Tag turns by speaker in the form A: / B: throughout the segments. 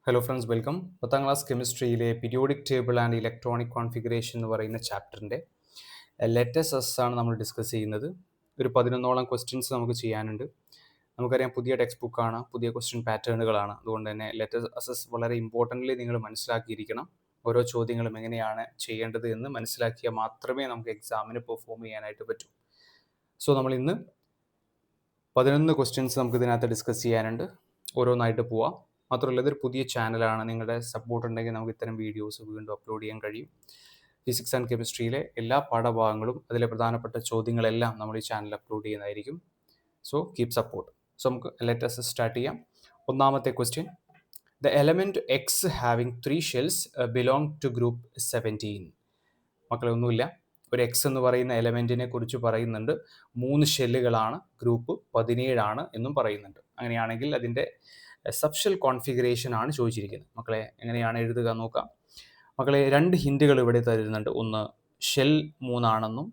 A: Hello friends, welcome. 10ാം class കെമിസ്ട്രിയിലെ periodic table and electronic configuration എന്ന് പറയുന്ന ചാപ്റ്ററിൻ്റെ ലെറ്റസ് എസ് ആണ് നമ്മൾ ഡിസ്കസ് ചെയ്യുന്നത്. ഒരു 11ഓളം ക്വസ്റ്റ്യൻസ് നമുക്ക് ചെയ്യാനുണ്ട്. നമുക്കറിയാം, പുതിയ ടെക്സ്റ്റ് ബുക്കാണ്, പുതിയ ക്വസ്റ്റ്യൻ പാറ്റേണുകളാണ്. അതുകൊണ്ട് തന്നെ ലെറ്റസ് അസസ് വളരെ ഇമ്പോർട്ടൻ്റ്ലി നിങ്ങൾ മനസ്സിലാക്കിയിരിക്കണം. ഓരോ ചോദ്യങ്ങളും എങ്ങനെയാണ് ചെയ്യേണ്ടത് എന്ന് മനസ്സിലാക്കിയാൽ മാത്രമേ നമുക്ക് എക്സാമിന് പെർഫോം ചെയ്യാനായിട്ട് പറ്റൂ. സോ നമ്മൾ ഇന്ന് 11 ക്വസ്റ്റ്യൻസ് നമുക്ക് ഇതിനകത്ത് ഡിസ്കസ് ചെയ്യാനുണ്ട്. ഓരോന്നായിട്ട് പോവാം. മാത്രമല്ല, ഇതൊരു പുതിയ ചാനലാണ്. നിങ്ങളുടെ സപ്പോർട്ട് ഉണ്ടെങ്കിൽ നമുക്ക് ഇത്തരം വീഡിയോസ് വീണ്ടും അപ്ലോഡ് ചെയ്യാൻ കഴിയും. ഫിസിക്സ് ആൻഡ് കെമിസ്ട്രിയിലെ എല്ലാ പാഠഭാഗങ്ങളും അതിലെ പ്രധാനപ്പെട്ട ചോദ്യങ്ങളെല്ലാം നമ്മൾ ഈ ചാനൽ അപ്ലോഡ് ചെയ്യുന്നതായിരിക്കും. So keep support. സോ നമുക്ക് ലെറ്റസ് സ്റ്റാർട്ട് ചെയ്യാം. ഒന്നാമത്തെ question: the element X having 3 shells belong to group 17. മക്കളെ, ഒന്നുമില്ല, ഒരു എക്സ് എന്ന് പറയുന്ന എലമെൻറ്റിനെ കുറിച്ച് പറയുന്നുണ്ട്. 3 ഷെല്ലുകളാണ്, ഗ്രൂപ്പ് 17 ആണ് എന്നും പറയുന്നുണ്ട്. അങ്ങനെയാണെങ്കിൽ അതിൻ്റെ സബ്ഷെൽ കോൺഫിഗറേഷൻ ആണ് ചോദിച്ചിരിക്കുന്നത്. മക്കളെ, എങ്ങനെയാണ് എഴുതുക നോക്കാം. മക്കളെ, 2 ഹിൻറ്റുകൾ ഇവിടെ തരുന്നുണ്ട്. ഒന്ന്, ഷെൽ 3 ആണെന്നും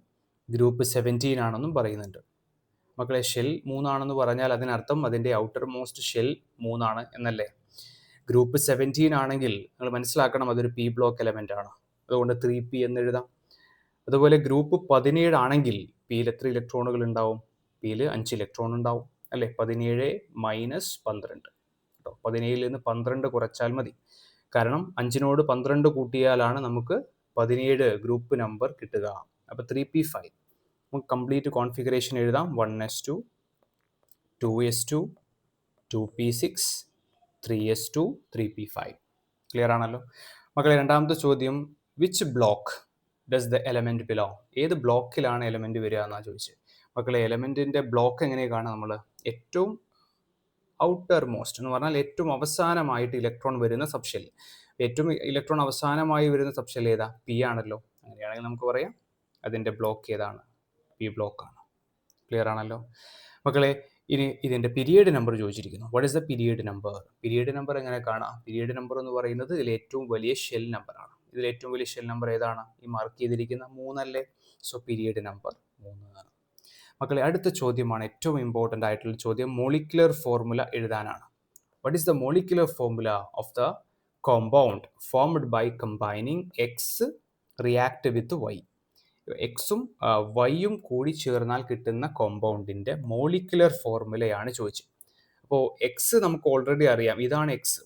A: ഗ്രൂപ്പ് 17 ആണെന്നും പറയുന്നുണ്ട്. മക്കളെ, ഷെൽ 3 ആണെന്ന് പറഞ്ഞാൽ അതിനർത്ഥം അതിൻ്റെ ഔട്ടർ മോസ്റ്റ് ഷെൽ 3 ആണ് എന്നല്ലേ. ഗ്രൂപ്പ് 17 ആണെങ്കിൽ നിങ്ങൾ മനസ്സിലാക്കണം, അതൊരു പി ബ്ലോക്ക് എലമെൻ്റ് ആണ്. അതുകൊണ്ട് 3p എന്ന് എഴുതാം. അതുപോലെ ഗ്രൂപ്പ് 17 ആണെങ്കിൽ പിയിൽ എത്ര ഇലക്ട്രോണുകൾ ഉണ്ടാവും? പിയിൽ 5 ഇലക്ട്രോൺ ഉണ്ടാവും അല്ലേ. 17 മൈനസ് 12 കേട്ടോ. 17 നിന്ന് 12 കുറച്ചാൽ മതി. കാരണം 5നോട് 12 കൂട്ടിയാലാണ് നമുക്ക് 17 ഗ്രൂപ്പ് നമ്പർ കിട്ടുക. അപ്പോൾ 3p5. നമുക്ക് കംപ്ലീറ്റ് കോൺഫിഗറേഷൻ എഴുതാം. 1s2, 2s2, 2p6, 3s2, 3p5. Clear ആണല്ലോ മക്കളെ. രണ്ടാമത്തെ ചോദ്യം: which block does the element belong? ഏത് ബ്ലോക്കിലാണ് എലമെൻറ്റ് വരിക എന്നാണ് ചോദിച്ചത്. മക്കളെ, എലമെൻറ്റിൻ്റെ ബ്ലോക്ക് എങ്ങനെ കാണാം? നമ്മൾ ഏറ്റവും ഔട്ടർ മോസ്റ്റ് എന്ന് പറഞ്ഞാൽ ഏറ്റവും അവസാനമായിട്ട് ഇലക്ട്രോൺ വരുന്ന സബ്ഷെൽ. ഏറ്റവും ഇലക്ട്രോൺ അവസാനമായി വരുന്ന സബ്ഷെൽ ഏതാ? പി ആണല്ലോ. അങ്ങനെയാണെങ്കിൽ നമുക്ക് പറയാം അതിൻ്റെ ബ്ലോക്ക് ഏതാണ്? പി ബ്ലോക്കാണ്. ക്ലിയർ ആണല്ലോ മക്കളെ. ഇനി ഇതിൻ്റെ പീരിയഡ് നമ്പർ ചോദിച്ചിരിക്കുന്നു. What is the period number? Period number എങ്ങനെ കാണാം? പീരിയഡ് നമ്പർ എന്ന് പറയുന്നത് ഇതിൽ ഏറ്റവും വലിയ ഷെൽ നമ്പറാണ്. ഇതിൽ ഏറ്റവും വലിയ ഷെൽ നമ്പർ ഏതാണ്? ഈ മാർക്ക് ചെയ്തിരിക്കുന്ന 3 അല്ലേ. So period number 3. മക്കളെ, അടുത്ത ചോദ്യമാണ് ഏറ്റവും ഇമ്പോർട്ടൻ്റ് ആയിട്ടുള്ള ചോദ്യം. മോളിക്കുലർ ഫോർമുല എഴുതാനാണ്. What is the molecular formula of the compound formed by combining X react with Y? എക്സും വൈയും കൂടി ചേർന്നാൽ കിട്ടുന്ന കോമ്പൗണ്ടിൻ്റെ മോളിക്കുലർ ഫോർമുലയാണ് ചോദിച്ചത്. അപ്പോൾ എക്സ് നമുക്ക് ഓൾറെഡി അറിയാം, ഇതാണ് എക്സ്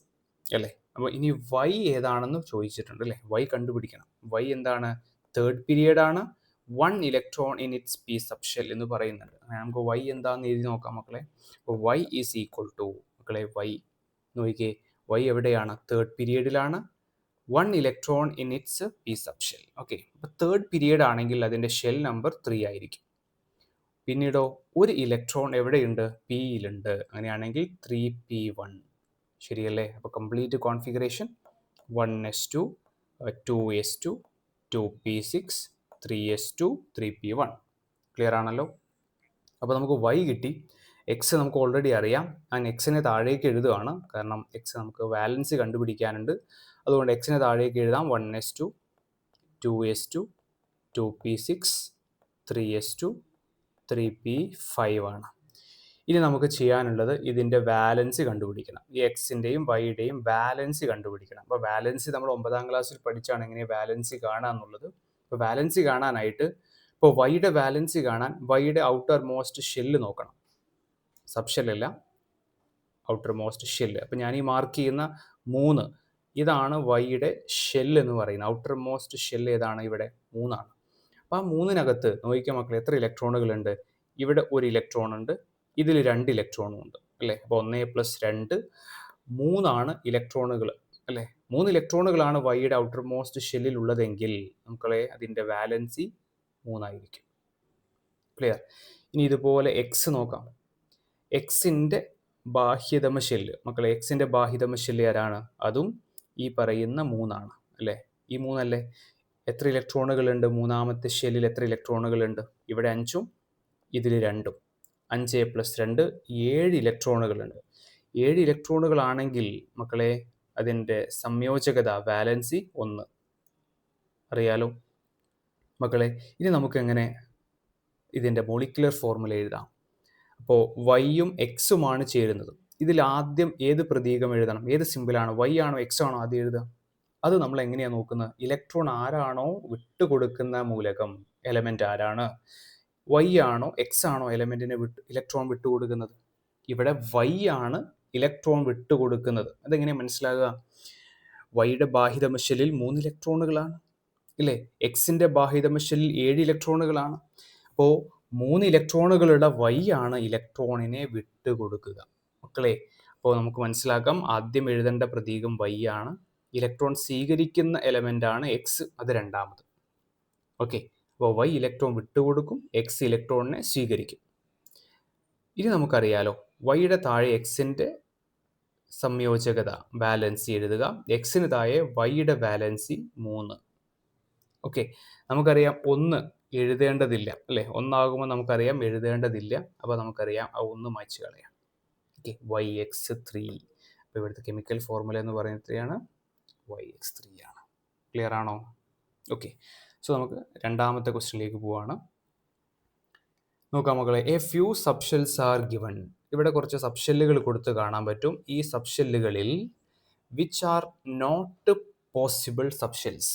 A: അല്ലേ. അപ്പോൾ ഇനി വൈ ഏതാണെന്ന് ചോദിച്ചിട്ടുണ്ട് അല്ലേ. വൈ കണ്ടുപിടിക്കണം. വൈ എന്താണ്? തേർഡ് പീരിയഡ് ആണ്. 1 electron in its P subshell എന്ന് പറയുന്നുണ്ട്. അങ്ങനെ നമുക്ക് വൈ എന്താണെന്ന് എഴുതി നോക്കാം മക്കളെ. അപ്പോൾ വൈ ഈസ് ഈക്വൽ ടു, മക്കളെ, വൈ നോക്കിക്കേ, വൈ എവിടെയാണ്? തേർഡ് പീരിയഡിലാണ്. 1 electron in its P subshell. Okay, അപ്പോൾ തേർഡ് പീരിയഡ് ആണെങ്കിൽ അതിൻ്റെ ഷെൽ നമ്പർ 3 ആയിരിക്കും. പിന്നീടോ, ഒരു ഇലക്ട്രോൺ എവിടെയുണ്ട്? പിയിലുണ്ട്. അങ്ങനെയാണെങ്കിൽ 3p1. ശരിയല്ലേ. അപ്പോൾ complete configuration 1s2, 2s2, 2p6, 3s2, 3p1. Clear ആണല്ലോ. അപ്പോൾ നമുക്ക് y കിട്ടി. എക്സ് നമുക്ക് ഓൾറെഡി അറിയാം. ഞാൻ എക്സിനെ താഴേക്ക് എഴുതുകയാണ്, കാരണം എക്സ് നമുക്ക് വാലൻസ് കണ്ടുപിടിക്കാനുണ്ട്. അതുകൊണ്ട് എക്സിനെ താഴേക്ക് എഴുതാം. 1s2, 2s2, 2p6, 3s2, 3p5 ആണ്. ഇനി നമുക്ക് ചെയ്യാനുള്ളത് ഇതിൻ്റെ വാലൻസ് കണ്ടുപിടിക്കണം. ഈ എക്സിൻ്റെയും വൈയുടെയും വാലൻസ് കണ്ടുപിടിക്കണം. അപ്പോൾ വാലൻസ് നമ്മൾ 9ാം ക്ലാസ്സിൽ പഠിച്ചാണ് എങ്ങനെ വാലൻസ് കാണുക എന്നുള്ളത്. അപ്പോൾ വാലൻസ് കാണാനായിട്ട്, ഇപ്പോൾ വൈയുടെ വാലൻസ് കാണാൻ വൈയുടെ ഔട്ടർ മോസ്റ്റ് ഷെല്ല് നോക്കണം. സബ് ഷെല്ലല്ല, ഔട്ടർ മോസ്റ്റ് ഷെല്ല്. അപ്പോൾ ഞാൻ ഈ മാർക്ക് ചെയ്യുന്ന 3, ഇതാണ് വൈയുടെ ഷെല്ല് എന്ന് പറയുന്നത്. ഔട്ടർ മോസ്റ്റ് ഷെല്ല് ഏതാണ്? ഇവിടെ 3 ആണ്. അപ്പോൾ ആ 3-നകത്ത് നോക്കിക്കാൻ മക്കളെ, എത്ര ഇലക്ട്രോണുകളുണ്ട്? ഇവിടെ 1 ഇലക്ട്രോൺ ഉണ്ട്, ഇതിൽ 2 ഇലക്ട്രോണും ഉണ്ട് അല്ലേ. അപ്പോൾ 1 + 2 3 ഇലക്ട്രോണുകൾ അല്ലേ. 3 ഇലക്ട്രോണുകളാണ് വൈയുടെ ഔട്ടർ മോസ്റ്റ് ഷെല്ലിൽ ഉള്ളതെങ്കിൽ മക്കളെ അതിൻ്റെ വാലൻസി 3 ആയിരിക്കും. ക്ലിയർ. ഇനി ഇതുപോലെ എക്സ് നോക്കാം. എക്സിൻ്റെ ബാഹ്യതമ ഷെല്ല് മക്കളെ, എക്സിൻ്റെ ബാഹ്യതമ ഷെല്ല് ആരാണ്? അതും ഈ പറയുന്ന 3 അല്ലേ. ഈ 3 അല്ലേ. എത്ര ഇലക്ട്രോണുകളുണ്ട്? 3ാമത്തെ ഷെല്ലിൽ എത്ര ഇലക്ട്രോണുകളുണ്ട്? ഇവിടെ 5ഉം ഇതിൽ 2ഉം. 5 + 2 7 ഇലക്ട്രോണുകളുണ്ട്. 7 ഇലക്ട്രോണുകളാണെങ്കിൽ മക്കളെ അതിൻ്റെ സംയോജകത വാലൻസി 1. അറിയാലോ മക്കളെ. ഇനി നമുക്ക് എങ്ങനെ ഇതിൻ്റെ മോളിക്കുലർ ഫോർമുല എഴുതാം? അപ്പോൾ വൈയും എക്സുമാണ് ചേരുന്നത്. ഇതിൽ ആദ്യം ഏത് പ്രതീകം എഴുതണം? ഏത് സിമ്പിളാണ്? വൈ ആണോ എക്സ് ആണോ ആദ്യം എഴുതുക? അത് നമ്മൾ എങ്ങനെയാണ് നോക്കുന്നത്? ഇലക്ട്രോൺ ആരാണോ വിട്ടുകൊടുക്കുന്ന മൂലകം, എലമെന്റ് ആരാണ്? വൈ ആണോ എക്സ് ആണോ ഇലക്ട്രോൺ വിട്ടുകൊടുക്കുന്നത്? ഇവിടെ വൈ ആണ് ഇലക്ട്രോൺ വിട്ടുകൊടുക്കുന്നത്. അതെങ്ങനെയാണ് മനസ്സിലാകുക? വൈയുടെ ബാഹ്യതമ ഷെല്ലിൽ 3 ഇലക്ട്രോണുകളാണ്, ഇല്ലേ? എക്സിന്റെ ബാഹ്യതമ ഷെല്ലിൽ 7 ഇലക്ട്രോണുകളാണ്. അപ്പോൾ 3 ഇലക്ട്രോണുകളുടെ വൈ ആണ് ഇലക്ട്രോണിനെ വിട്ടുകൊടുക്കുക. മക്കളെ, അപ്പോൾ നമുക്ക് മനസ്സിലാക്കാം, ആദ്യം എഴുതേണ്ട പ്രതീകം വൈ ആണ്. ഇലക്ട്രോൺ സ്വീകരിക്കുന്ന എലമെന്റ് ആണ് എക്സ്, അത് രണ്ടാമത്. ഓക്കെ, അപ്പോൾ വൈ ഇലക്ട്രോൺ വിട്ടുകൊടുക്കും, എക്സ് ഇലക്ട്രോണിനെ സ്വീകരിക്കും. ഇനി നമുക്കറിയാലോ, വൈയുടെ താഴെ എക്സിന്റെ സംയോജകത വാലൻസി എഴുതുക. എക്സിന് താഴെ വൈയുടെ വാലൻസി 3. ഓക്കെ, നമുക്കറിയാം 1 എഴുതേണ്ടതില്ല, അല്ലേ? 1 നമുക്കറിയാം എഴുതേണ്ടതില്ല. അപ്പോൾ നമുക്കറിയാം ആ 1 മായ്ച്ച് കളയാം. Okay, YX3. അപ്പോൾ ഇവിടുത്തെ കെമിക്കൽ ഫോർമുല എന്ന് പറയുന്നത് എത്രയാണ്? YX3 ആണ്. ക്ലിയർ ആണോ? ഓക്കെ, സോ നമുക്ക് രണ്ടാമത്തെ ക്വസ്റ്റ്യനിലേക്ക് പോവാണ്. നോക്കാം മക്കളെ, a few subshells are given. ഇവിടെ കുറച്ച് സബ്ഷെല്ലുകൾ കൊടുത്ത് കാണാൻ പറ്റും. ഈ സബ്ഷെല്ലുകളിൽ which are not possible subshells,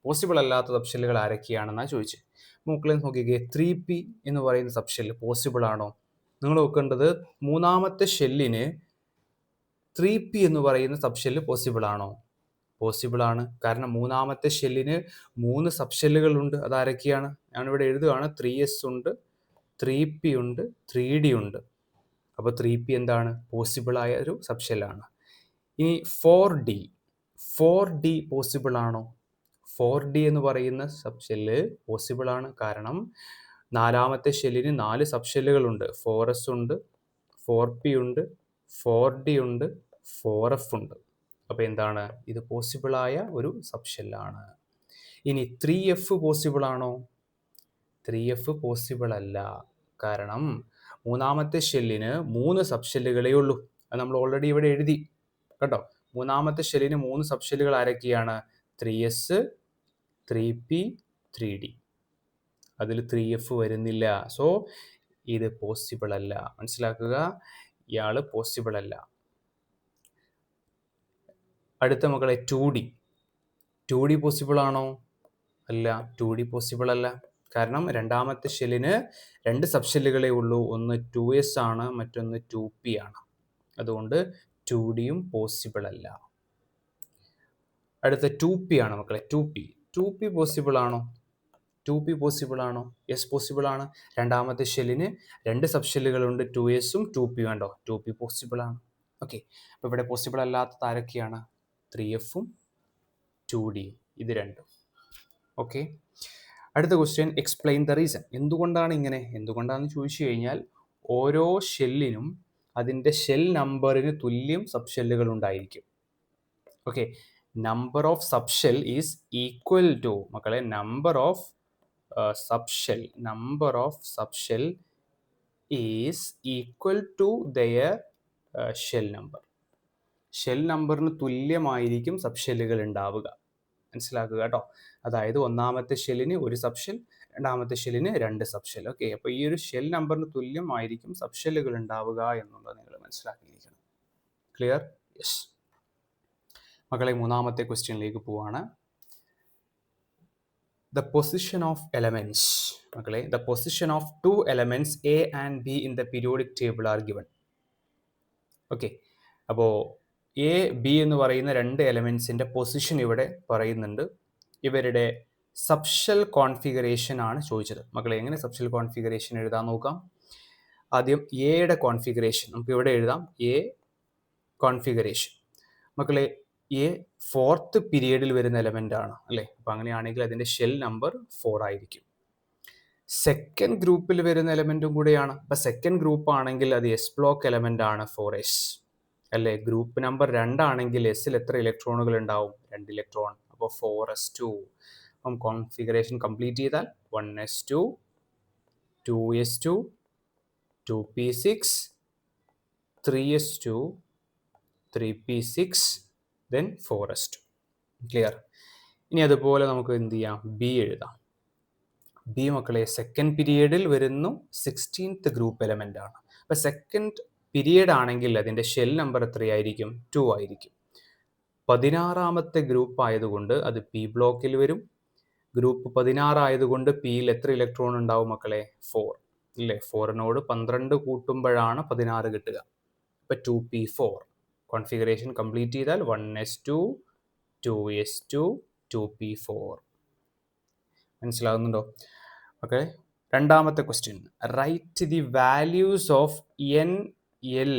A: possible അല്ലാത്ത സബ്ഷെല്ലുകൾ ആരൊക്കെയാണെന്നാണ് ചോദിച്ചത്. മക്കളെ നോക്കിക്കേ, 3P എന്ന് പറയുന്ന സബ്ഷെല്ല് പോസിബിൾ ആണോ? നിങ്ങൾ നോക്കേണ്ടത്, മൂന്നാമത്തെ ഷെല്ലിന് 3P എന്ന് പറയുന്ന സബ്ഷെല്ല് പോസിബിൾ ആണോ? പോസിബിൾ ആണ്. കാരണം മൂന്നാമത്തെ ഷെല്ലിന് 3 സബ്ഷെല്ലുകളുണ്ട്. അതാരൊക്കെയാണ്? ഞാനിവിടെ എഴുതുകയാണ്. 3S ഉണ്ട്, 3P ഉണ്ട്, 3D ഉണ്ട്. അപ്പോൾ 3P എന്താണ്? പോസിബിൾ ആയ ഒരു സബ്ഷെല്ലാണ്. ഇനി 4D പോസിബിൾ ആണോ? 4D എന്ന് പറയുന്ന സബ്ഷെല്ല് പോസിബിൾ ആണ്. കാരണം നാലാമത്തെ ഷെല്ലിന് 4 സബ്ഷെല്ലുകളുണ്ട്. 4S ഉണ്ട്, 4P ഉണ്ട്, 4D ഉണ്ട്, 4F ഉണ്ട്. അപ്പോൾ എന്താണ്? ഇത് പോസിബിളായ ഒരു സബ്ഷെല്ലാണ്. ഇനി 3F പോസിബിൾ ആണോ? 3F പോസിബിൾ അല്ല. കാരണം മൂന്നാമത്തെ ഷെല്ലിന് 3 സബ്ഷെല്ലുകളേ ഉള്ളൂ. അത് നമ്മൾ ഓൾറെഡി ഇവിടെ എഴുതി കേട്ടോ. മൂന്നാമത്തെ ഷെല്ലിന് 3 സബ്ഷെല്ലുകൾ ആരൊക്കെയാണ്? 3S, 3P, 3D. അതിൽ 3F വരുന്നില്ല. സോ ഇത് പോസിബിൾ അല്ല. മനസ്സിലാക്കുക, ഇയാൾ പോസിബിൾ അല്ല. അടുത്ത മക്കളെ 2D പോസിബിൾ ആണോ? അല്ല, 2D പോസിബിൾ അല്ല. കാരണം രണ്ടാമത്തെ ഷെല്ലിന് 2 സബ്ഷെല്ലുകളേ ഉള്ളൂ. ഒന്ന് 2S ആണ്, മറ്റൊന്ന് 2P ആണ്. അതുകൊണ്ട് 2Dയും പോസിബിൾ അല്ല. അടുത്ത 2P ആണ് മക്കളെ. 2P പോസിബിൾ ആണോ? 2P പോസിബിൾ ആണോ? യെസ്, പോസിബിൾ ആണ്. രണ്ടാമത്തെ ഷെല്ലിന് 2 സബ്ഷെല്ലുകളുണ്ട്, 2Sഉം 2P കണ്ടോ. 2P പോസിബിൾ ആണ്. ഓക്കെ, അപ്പോൾ ഇവിടെ പോസിബിൾ അല്ലാത്തത് ആരൊക്കെയാണ്? 3Fഉം 2Dയും, ഇത് രണ്ടും. ഓക്കെ, അടുത്ത ക്വസ്റ്റ്യൻ, എക്സ്പ്ലെയിൻ ദ റീസൺ. എന്തുകൊണ്ടാണ് ഇങ്ങനെ? എന്തുകൊണ്ടാണെന്ന് ചോദിച്ചു കഴിഞ്ഞാൽ, ഓരോ ഷെല്ലിനും അതിൻ്റെ ഷെൽ നമ്പറിന് തുല്യം സബ്ഷെല്ലുകൾ ഉണ്ടായിരിക്കും. Okay, number of subshell is equal to, മക്കളെ, number of subshell is equal to their shell number. Shell നമ്പറിന് തുല്യമായിരിക്കും സബ്ഷെല്ലുകൾ ഉണ്ടാവുക. മനസ്സിലാക്കുക കേട്ടോ. അതായത് ഒന്നാമത്തെ ഷെല്ലിന് 1 സബ്ഷെൽ, രണ്ടാമത്തെ ഷെല്ലിന് 2 സബ്ഷെൽ. ഓക്കെ, അപ്പോൾ ഈ ഒരു ഷെൽ നമ്പറിന് തുല്യമായിരിക്കും സബ്ഷെല്ലുകൾ ഉണ്ടാവുക എന്നുള്ളത് നിങ്ങൾ മനസ്സിലാക്കിയിരിക്കണം. ക്ലിയർ? യെസ്. മക്കളെ, മൂന്നാമത്തെ ക്വസ്റ്റ്യനിലേക്ക് പോവാണ്. The position of elements. മക്കളെ, the position of 2 elements A and B in the periodic table are given. Okay, അപ്പോൾ A, B എന്ന് പറയുന്ന 2 എലമെന്റ്സിന്റെ പൊസിഷൻ ഇവിടെ പറയുന്നുണ്ട്. ഇവരുടെ സബ്ഷെൽ കോൺഫിഗറേഷൻ ആണ് ചോദിച്ചത്. മക്കളെ, എങ്ങനെ സബ്ഷെൽ കോൺഫിഗറേഷൻ എഴുതാൻ നോക്കാം. ആദ്യം എയുടെ കോൺഫിഗറേഷൻ നമുക്ക് ഇവിടെ എഴുതാം. A configuration. മക്കളെ, എ 4th പീരിയഡിൽ വരുന്ന എലമെന്റ് ആണ്, അല്ലേ? അപ്പം അങ്ങനെയാണെങ്കിൽ അതിന്റെ ഷെൽ നമ്പർ 4 ആയിരിക്കും. സെക്കൻഡ് ഗ്രൂപ്പിൽ വരുന്ന എലമെന്റും കൂടെയാണ്. അപ്പം സെക്കൻഡ് ഗ്രൂപ്പ് ആണെങ്കിൽ അത് S ബ്ലോക്ക് എലമെന്റ് ആണ്, 4S, അല്ലേ? ഗ്രൂപ്പ് നമ്പർ 2 ആണെങ്കിൽ എസിൽ എത്ര ഇലക്ട്രോണുകൾ ഉണ്ടാവും? 2 ഇലക്ട്രോൺ. അപ്പോൾ 4s2. അപ്പം കോൺഫിഗറേഷൻ കംപ്ലീറ്റ് ചെയ്താൽ 1s2, 2s2, 2p6, 3s2, 3p6, then 4s2. Clear? ഇനി അതുപോലെ നമുക്ക് എന്ത് ചെയ്യാം? ബി എഴുതാം. ബി, മക്കളെ, സെക്കൻഡ് പീരിയഡിൽ വരുന്നു 16th ഗ്രൂപ്പ് എലമെന്റ് ആണ്. അപ്പോൾ സെക്കൻഡ് പീരിയഡ് ആണെങ്കിൽ അതിൻ്റെ ഷെൽ നമ്പർ എത്രയായിരിക്കും? 2 ആയിരിക്കും. 16ാമത്തെ ഗ്രൂപ്പ് ആയതുകൊണ്ട് അത് പി ബ്ലോക്കിൽ വരും. ഗ്രൂപ്പ് 16 ആയതുകൊണ്ട് പിയിൽ എത്ര ഇലക്ട്രോൺ ഉണ്ടാവും മക്കളെ? 4 ഇല്ലേ? 4നോട് 12 കൂട്ടുമ്പോഴാണ് 16 കിട്ടുക. അപ്പോൾ 2p4 കോൺഫിഗറേഷൻ കംപ്ലീറ്റ് ചെയ്താൽ 1s2 2s2 2p4. മനസ്സിലാകുന്നുണ്ടോ? ഓക്കെ. രണ്ടാമത്തെ question, write the values of N L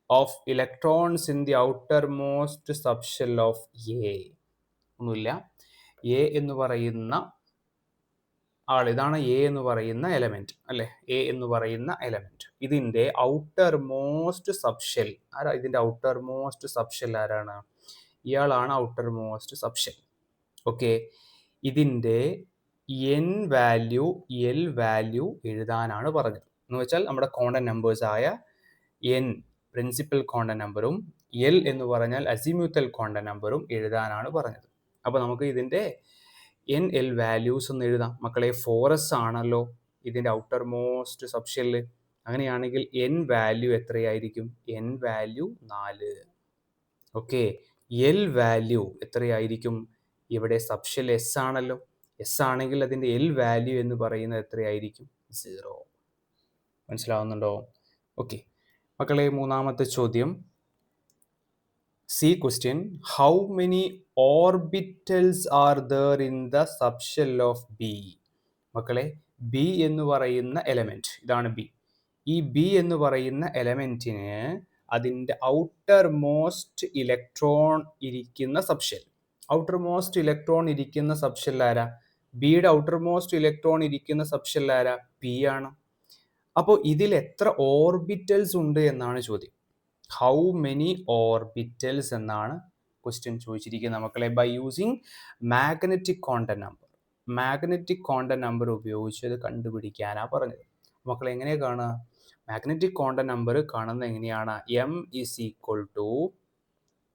A: of electrons in the outermost subshell of A. ഒന്നുമില്ല, എ എന്ന് പറയുന്ന ആൾ, ഇതാണ് എ എന്ന് പറയുന്ന എലമെന്റ് അല്ലെ? എ എന്ന് പറയുന്ന എലമെന്റ്, ഇതിന്റെ ഔട്ടർ മോസ്റ്റ് സബ്ഷെൽ ആരാ? ഇതിന്റെ ഔട്ടർ മോസ്റ്റ് സബ്ഷെൽ ആരാണ്? ഇയാളാണ് ഔട്ടർ മോസ്റ്റ് സബ്ഷെൽ. ഓക്കെ. ഇതിന്റെ എൻ വാല്യൂ എൽ വാല്യൂ എഴുതാനാണ് പറഞ്ഞത്. എന്ന് വെച്ചാൽ നമ്മുടെ കോണ്ടന്റ് നമ്പേഴ്സ് ആയ എൻ പ്രിൻസിപ്പൽ കോണ്ടന്റ് നമ്പറും എൽ എന്ന് പറഞ്ഞാൽ അസിമ്യൂത്തൽ കോണ്ടന്റ് നമ്പറും എഴുതാനാണ് പറഞ്ഞത്. അപ്പോൾ നമുക്ക് ഇതിന്റെ എൻ എൽ വാല്യൂസ് ഒന്ന് എഴുതാം മക്കളെ. 4s ആണല്ലോ ഇതിന്റെ ഔട്ടർ മോസ്റ്റ് സബ്ഷെല്ല്. അങ്ങനെയാണെങ്കിൽ എൻ വാല്യൂ എത്രയായിരിക്കും? N value 4. Okay. L value എത്രയായിരിക്കും? ഇവിടെ സബ്ഷെൽ എസ് ആണല്ലോ. എസ് ആണെങ്കിൽ അതിന്റെ എൽ വാല്യൂ എന്ന് പറയുന്നത് എത്രയായിരിക്കും? 0. മനസ്സിലാവുന്നുണ്ടോ? ഓക്കെ മക്കളെ, മൂന്നാമത്തെ ചോദ്യം, C question, how many orbitals are there in the subshell of B? മക്കളെ, ബി എന്ന് പറയുന്ന എലമെന്റ്, ഇതാണ് ബി. ഈ ബി എന്ന് പറയുന്ന എലമെന്റിന് അതിൻ്റെ ഔട്ടർ മോസ്റ്റ് ഇലക്ട്രോൺ ഇരിക്കുന്ന സബ്ഷെൽ, ഔട്ടർ മോസ്റ്റ് ഇലക്ട്രോൺ ഇരിക്കുന്ന സബ്ഷെൽ ആരാ? ബിയുടെ ഔട്ടർ മോസ്റ്റ് ഇലക്ട്രോൺ ഇരിക്കുന്ന സബ്ഷെൽ ആരാ? പി ആണ്. അപ്പോൾ ഇതിൽ എത്ര ഓർബിറ്റൽസ് ഉണ്ട് എന്നാണ് ചോദ്യം. ഹൗ മെനി ഓർബിറ്റൽസ് എന്നാണ് ക്വസ്റ്റ്യൻ ചോദിച്ചിരിക്കുന്നത് മക്കളെ. By using magnetic quantum number. Magnetic quantum number ഉപയോഗിച്ച് അത് കണ്ടുപിടിക്കാനാണ് പറഞ്ഞത്. മക്കളെ എങ്ങനെയാണ് കാണുക? മാഗ്നറ്റിക് കോണ്ടന്റ് നമ്പർ കാണുന്നത് എങ്ങനെയാണ്? M is equal to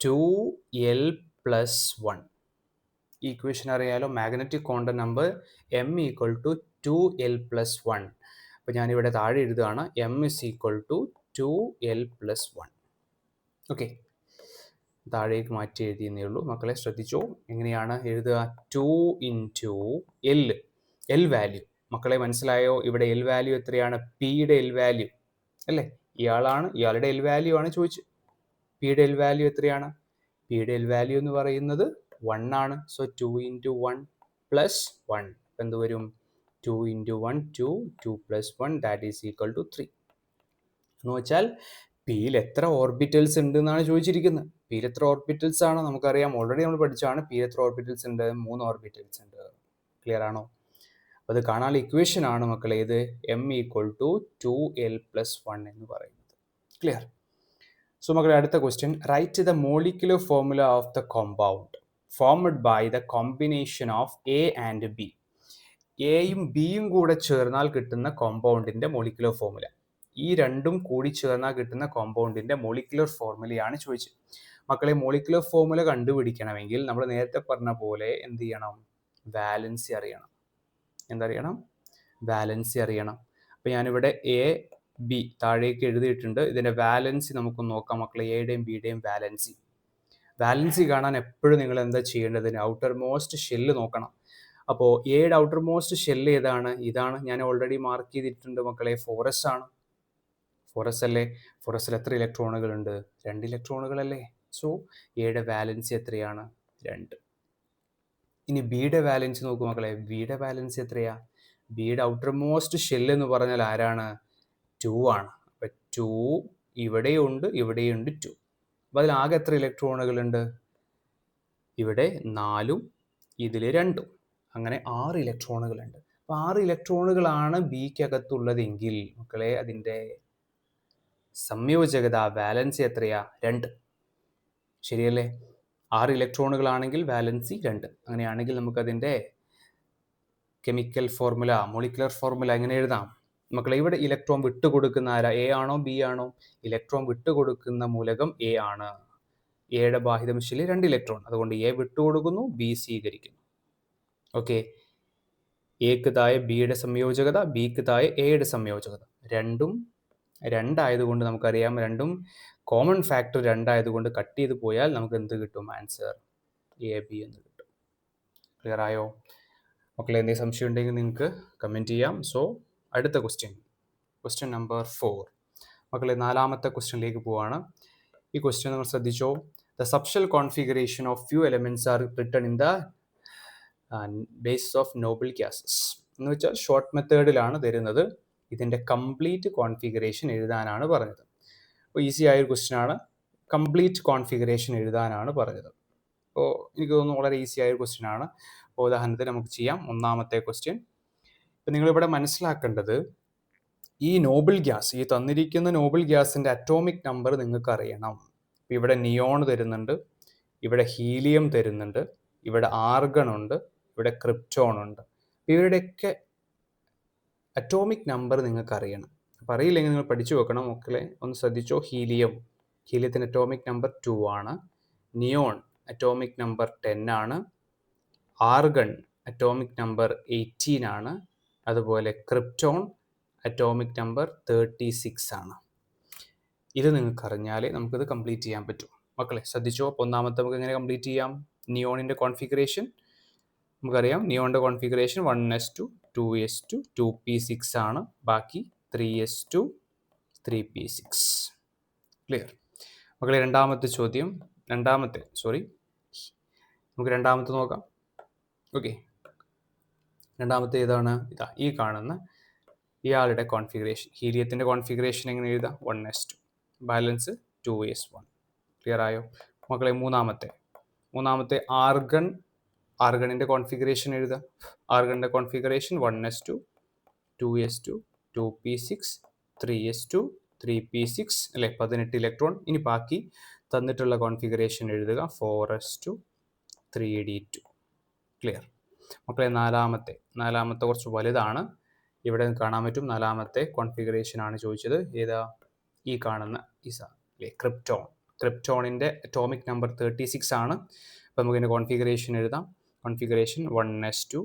A: 2l+1. ഈ ഇക്വേഷൻ അറിയാലോ. Magnetic quantum number M equal to 2l+1. അപ്പോൾ ഞാനിവിടെ താഴെ എഴുതുകയാണ് M is equal to 2l+1. Okay, താഴേക്ക് മാറ്റി എഴുതിയെന്നേ ഉള്ളൂ മക്കളെ, ശ്രദ്ധിച്ചോ. എങ്ങനെയാണ് എഴുതുക? 2 ഇൻറ്റു എൽ വാല്യൂ. മക്കളെ മനസ്സിലായോ? ഇവിടെ എൽ വാല്യൂ എത്രയാണ്? പിയുടെ എൽ വാല്യൂ അല്ലേ? ഇയാളുടെ എൽ വാല്യൂ ആണ് ചോദിച്ചത്. പിയുടെ എൽ വാല്യൂ എത്രയാണ്? പിയുടെ എൽ വാല്യൂ എന്ന് പറയുന്നത് 1 ആണ്. സോ 2 ഇൻറ്റു 1 പ്ലസ് 1 എന്ത് വരും? 2 into 1 2, 2 plus 1 that is equal to 3. എന്ന് വെച്ചാൽ പിയിൽ എത്ര ഓർബിറ്റൽസ് ഉണ്ട് എന്നാണ് ചോദിച്ചിരിക്കുന്നത്. പിയിൽ എത്ര ഓർബിറ്റൽസ് ആണ്? നമുക്കറിയാം, ഓൾറെഡി നമ്മൾ പഠിച്ചാണ്. പിയിൽ എത്ര ഓർബിറ്റൽസ് ഉണ്ട്? 3 ഓർബിറ്റൽസ് ഉണ്ട്. ക്ലിയർ ആണോ? അപ്പോൾ അത് കാണാനുള്ള ഇക്വേഷൻ ആണ് മക്കളെ ഇത് എം ഈക്വൽ ടു 2l+1 എന്ന് പറയുന്നത്. ക്ലിയർ? സോ മക്കളെ, അടുത്ത question, write the molecular formula of the compound formed by the combination of A and B. എയും ബിയും കൂടെ ചേർന്നാൽ കിട്ടുന്ന കോമ്പൗണ്ടിന്റെ മോളിക്യുലർ ഫോർമുല. ഈ രണ്ടും കൂടി ചേർന്നാൽ കിട്ടുന്ന കോമ്പൗണ്ടിന്റെ മോളിക്യുലർ ഫോർമുലയാണ് ചോദിച്ചത്. മക്കളെ, മോളിക്യുലർ ഫോർമുല കണ്ടുപിടിക്കണമെങ്കിൽ നമ്മൾ നേരത്തെ പറഞ്ഞ പോലെ എന്ത് ചെയ്യണം? വാലൻസി അറിയണം. എന്തറിയണം? വാലൻസി അറിയണം. അപ്പോൾ ഞാനിവിടെ എ ബി താഴേക്ക് എഴുതിയിട്ടുണ്ട്. ഇതിൻ്റെ വാലൻസി നമുക്ക് നോക്കാം മക്കളെ. എയുടെയും ബിയുടെയും വാലൻസി. വാലൻസി കാണാൻ എപ്പോഴും നിങ്ങൾ എന്താ ചെയ്യേണ്ടത്? ഔട്ടർ മോസ്റ്റ് ഷെല്ല് നോക്കണം. അപ്പോൾ എയുടെ ഔട്ടർ മോസ്റ്റ് ഷെല്ല് ഏതാണ്? ഇതാണ്. ഞാൻ ഓൾറെഡി മാർക്ക് ചെയ്തിട്ടുണ്ട് മക്കളെ. 4s ആണ്. 4s അല്ലേ? 4sൽ എത്ര ഇലക്ട്രോണുകൾ ഉണ്ട്? 2 ഇലക്ട്രോണുകളല്ലേ? സോ എയുടെ വാലൻസി എത്രയാണ്? 2. ഇനി ബിയുടെ വാലൻസി നോക്കൂ മക്കളെ. ബിയുടെ വാലൻസി എത്രയാ? ബിയുടെ ഔട്ടർ മോസ്റ്റ് ഷെല്ല് എന്ന് പറഞ്ഞാൽ ആരാണ്? 2 ആണ്. അപ്പം 2 ഇവിടെയുണ്ട്, ഇവിടെയുണ്ട് 2. അപ്പോൾ അതിലാകെ എത്ര ഇലക്ട്രോണുകളുണ്ട്? ഇവിടെ 4ഉം ഇതിൽ 2ഉം, അങ്ങനെ 6 ഇലക്ട്രോണുകളുണ്ട്. അപ്പോൾ 6 ഇലക്ട്രോണുകളാണ് ബിക്കകത്തുള്ളതെങ്കിൽ മക്കളെ അതിൻ്റെ സംയോജകത വാലൻസി എത്രയാ? 2. ശരിയല്ലേ? 6 ഇലക്ട്രോണുകളാണെങ്കിൽ വാലൻസി 2. അങ്ങനെയാണെങ്കിൽ നമുക്കതിൻ്റെ കെമിക്കൽ ഫോർമുല, മോളിക്കുലർ ഫോർമുല എങ്ങനെ എഴുതാം മക്കളെ? ഇവിടെ ഇലക്ട്രോൺ വിട്ടുകൊടുക്കുന്ന ആരാ? എ ആണോ ബി ആണോ? ഇലക്ട്രോൺ വിട്ടുകൊടുക്കുന്ന മൂലകം എ ആണ്. എയുടെ ബാഹ്യത ശില 2 ഇലക്ട്രോൺ, അതുകൊണ്ട് എ വിട്ടുകൊടുക്കുന്നു, ബി സ്വീകരിക്കുന്നു. ഓക്കെ, എക്ക് താഴെ ബിയുടെ സംയോജകത, ബിക്ക് താഴെ എയുടെ സംയോജകത, രണ്ടും രണ്ടായതുകൊണ്ട് നമുക്കറിയാം രണ്ടും കോമൺ ഫാക്ടർ രണ്ടായതുകൊണ്ട് കട്ട് ചെയ്ത് പോയാൽ നമുക്ക് എന്ത് കിട്ടും? ആൻസർ AB എന്ന് കിട്ടും. ക്ലിയർ ആയോ മക്കളെ? എന്തെങ്കിലും സംശയം ഉണ്ടെങ്കിൽ നിങ്ങൾക്ക് കമൻറ്റ് ചെയ്യാം. സോ അടുത്ത ക്വസ്റ്റ്യൻ നമ്പർ 4 മക്കളെ, 4ാമത്തെ ക്വസ്റ്റ്യനിലേക്ക് പോവാണ്. ഈ ക്വസ്റ്റ്യൻ നമ്മൾ ശ്രദ്ധിച്ചോ. The subshell configuration of few elements R written in the basis of Noble gases എന്ന് വെച്ചാൽ ഷോർട്ട് മെത്തേഡിലാണ് തരുന്നത്. ഇതിൻ്റെ കംപ്ലീറ്റ് കോൺഫിഗറേഷൻ എഴുതാനാണ് പറഞ്ഞത്. അപ്പോൾ ഈസി ആയൊരു ക്വസ്റ്റ്യൻ ആണ്. കംപ്ലീറ്റ് കോൺഫിഗറേഷൻ എഴുതാനാണ് പറഞ്ഞത്. അപ്പോൾ എനിക്ക് തോന്നുന്നു വളരെ ഈസി ആയൊരു ക്വസ്റ്റ്യൻ ആണ്. അപ്പോൾ ഉദാഹരണത്തിന് നമുക്ക് ചെയ്യാം. 1ാമത്തെ ക്വസ്റ്റ്യൻ. ഇപ്പം നിങ്ങളിവിടെ മനസ്സിലാക്കേണ്ടത് ഈ നോബിൾ ഗ്യാസ്, ഈ തന്നിരിക്കുന്ന നോബിൾ ഗ്യാസിൻ്റെ അറ്റോമിക് നമ്പർ നിങ്ങൾക്ക് അറിയണം. ഇവിടെ നിയോൺ തരുന്നുണ്ട്, ഇവിടെ ഹീലിയം തരുന്നുണ്ട്, ഇവിടെ ആർഗൺ ഉണ്ട്, ഇവിടെ ക്രിപ്റ്റോൺ ഉണ്ട്. ഇവരുടെയൊക്കെ അറ്റോമിക് നമ്പർ നിങ്ങൾക്ക് അറിയണം. അപ്പോൾ അറിയില്ലെങ്കിൽ നിങ്ങൾ പഠിച്ചു വെക്കണം. മക്കളെ ഒന്ന് ശ്രദ്ധിച്ചോ. ഹീലിയത്തിൻ്റെ അറ്റോമിക് നമ്പർ 2 ആണ്. നിയോൺ അറ്റോമിക് നമ്പർ 10 ആണ്. ആർഗൺ അറ്റോമിക് നമ്പർ 18 ആണ്. അതുപോലെ ക്രിപ്റ്റോൺ അറ്റോമിക് നമ്പർ 36 ആണ്. ഇത് നിങ്ങൾക്ക് അറിഞ്ഞാലേ നമുക്കിത് കംപ്ലീറ്റ് ചെയ്യാൻ പറ്റും. മക്കളെ ശ്രദ്ധിച്ചോ. അപ്പോൾ 1ാമത്തെ നമുക്ക് എങ്ങനെ കംപ്ലീറ്റ് ചെയ്യാം? നിയോണിൻ്റെ കോൺഫിഗറേഷൻ നമുക്കറിയാം. നിയോണിൻ്റെ കോൺഫിഗറേഷൻ 1s2 2s2 2p6 ആണ്. ബാക്കി 3s2 3p6. ക്ലിയർ മക്കളെ? നമുക്ക് രണ്ടാമത്തെ നോക്കാം. ഓക്കെ, രണ്ടാമത്തെ ഏതാണ്? ഇതാ ഈ കാണുന്ന ഇയാളുടെ കോൺഫിഗറേഷൻ. ഹീലിയത്തിൻ്റെ കോൺഫിഗറേഷൻ എങ്ങനെ എഴുതാം? 1s2, balance 2s1. ക്ലിയർ ആയോ മക്കളെ? മൂന്നാമത്തെ ആർഗണിൻ്റെ കോൺഫിഗറേഷൻ എഴുതാം. ആർഗണിൻ്റെ configuration 1s2 2s2 2p6 3s2 3p6 അല്ലേ? 18 ഇലക്ട്രോൺ. ഇനി ബാക്കി തന്നിട്ടുള്ള കോൺഫിഗറേഷൻ എഴുതുക. 4s2 3d2. ക്ലിയർ മക്കളെ? നാലാമത്തെ കുറച്ച് വലുതാണ്. ഇവിടെ കാണാൻ പറ്റും. 4ാമത്തെ കോൺഫിഗറേഷൻ ആണ് ചോദിച്ചത്. ഏതാ? ഈ കാണുന്ന അല്ലേ? ക്രിപ്റ്റോണിൻ്റെ അറ്റോമിക് നമ്പർ 36 ആണ്. അപ്പോൾ നമുക്ക് ഇതിൻ്റെ കോൺഫിഗറേഷൻ എഴുതാം. Configuration 1s2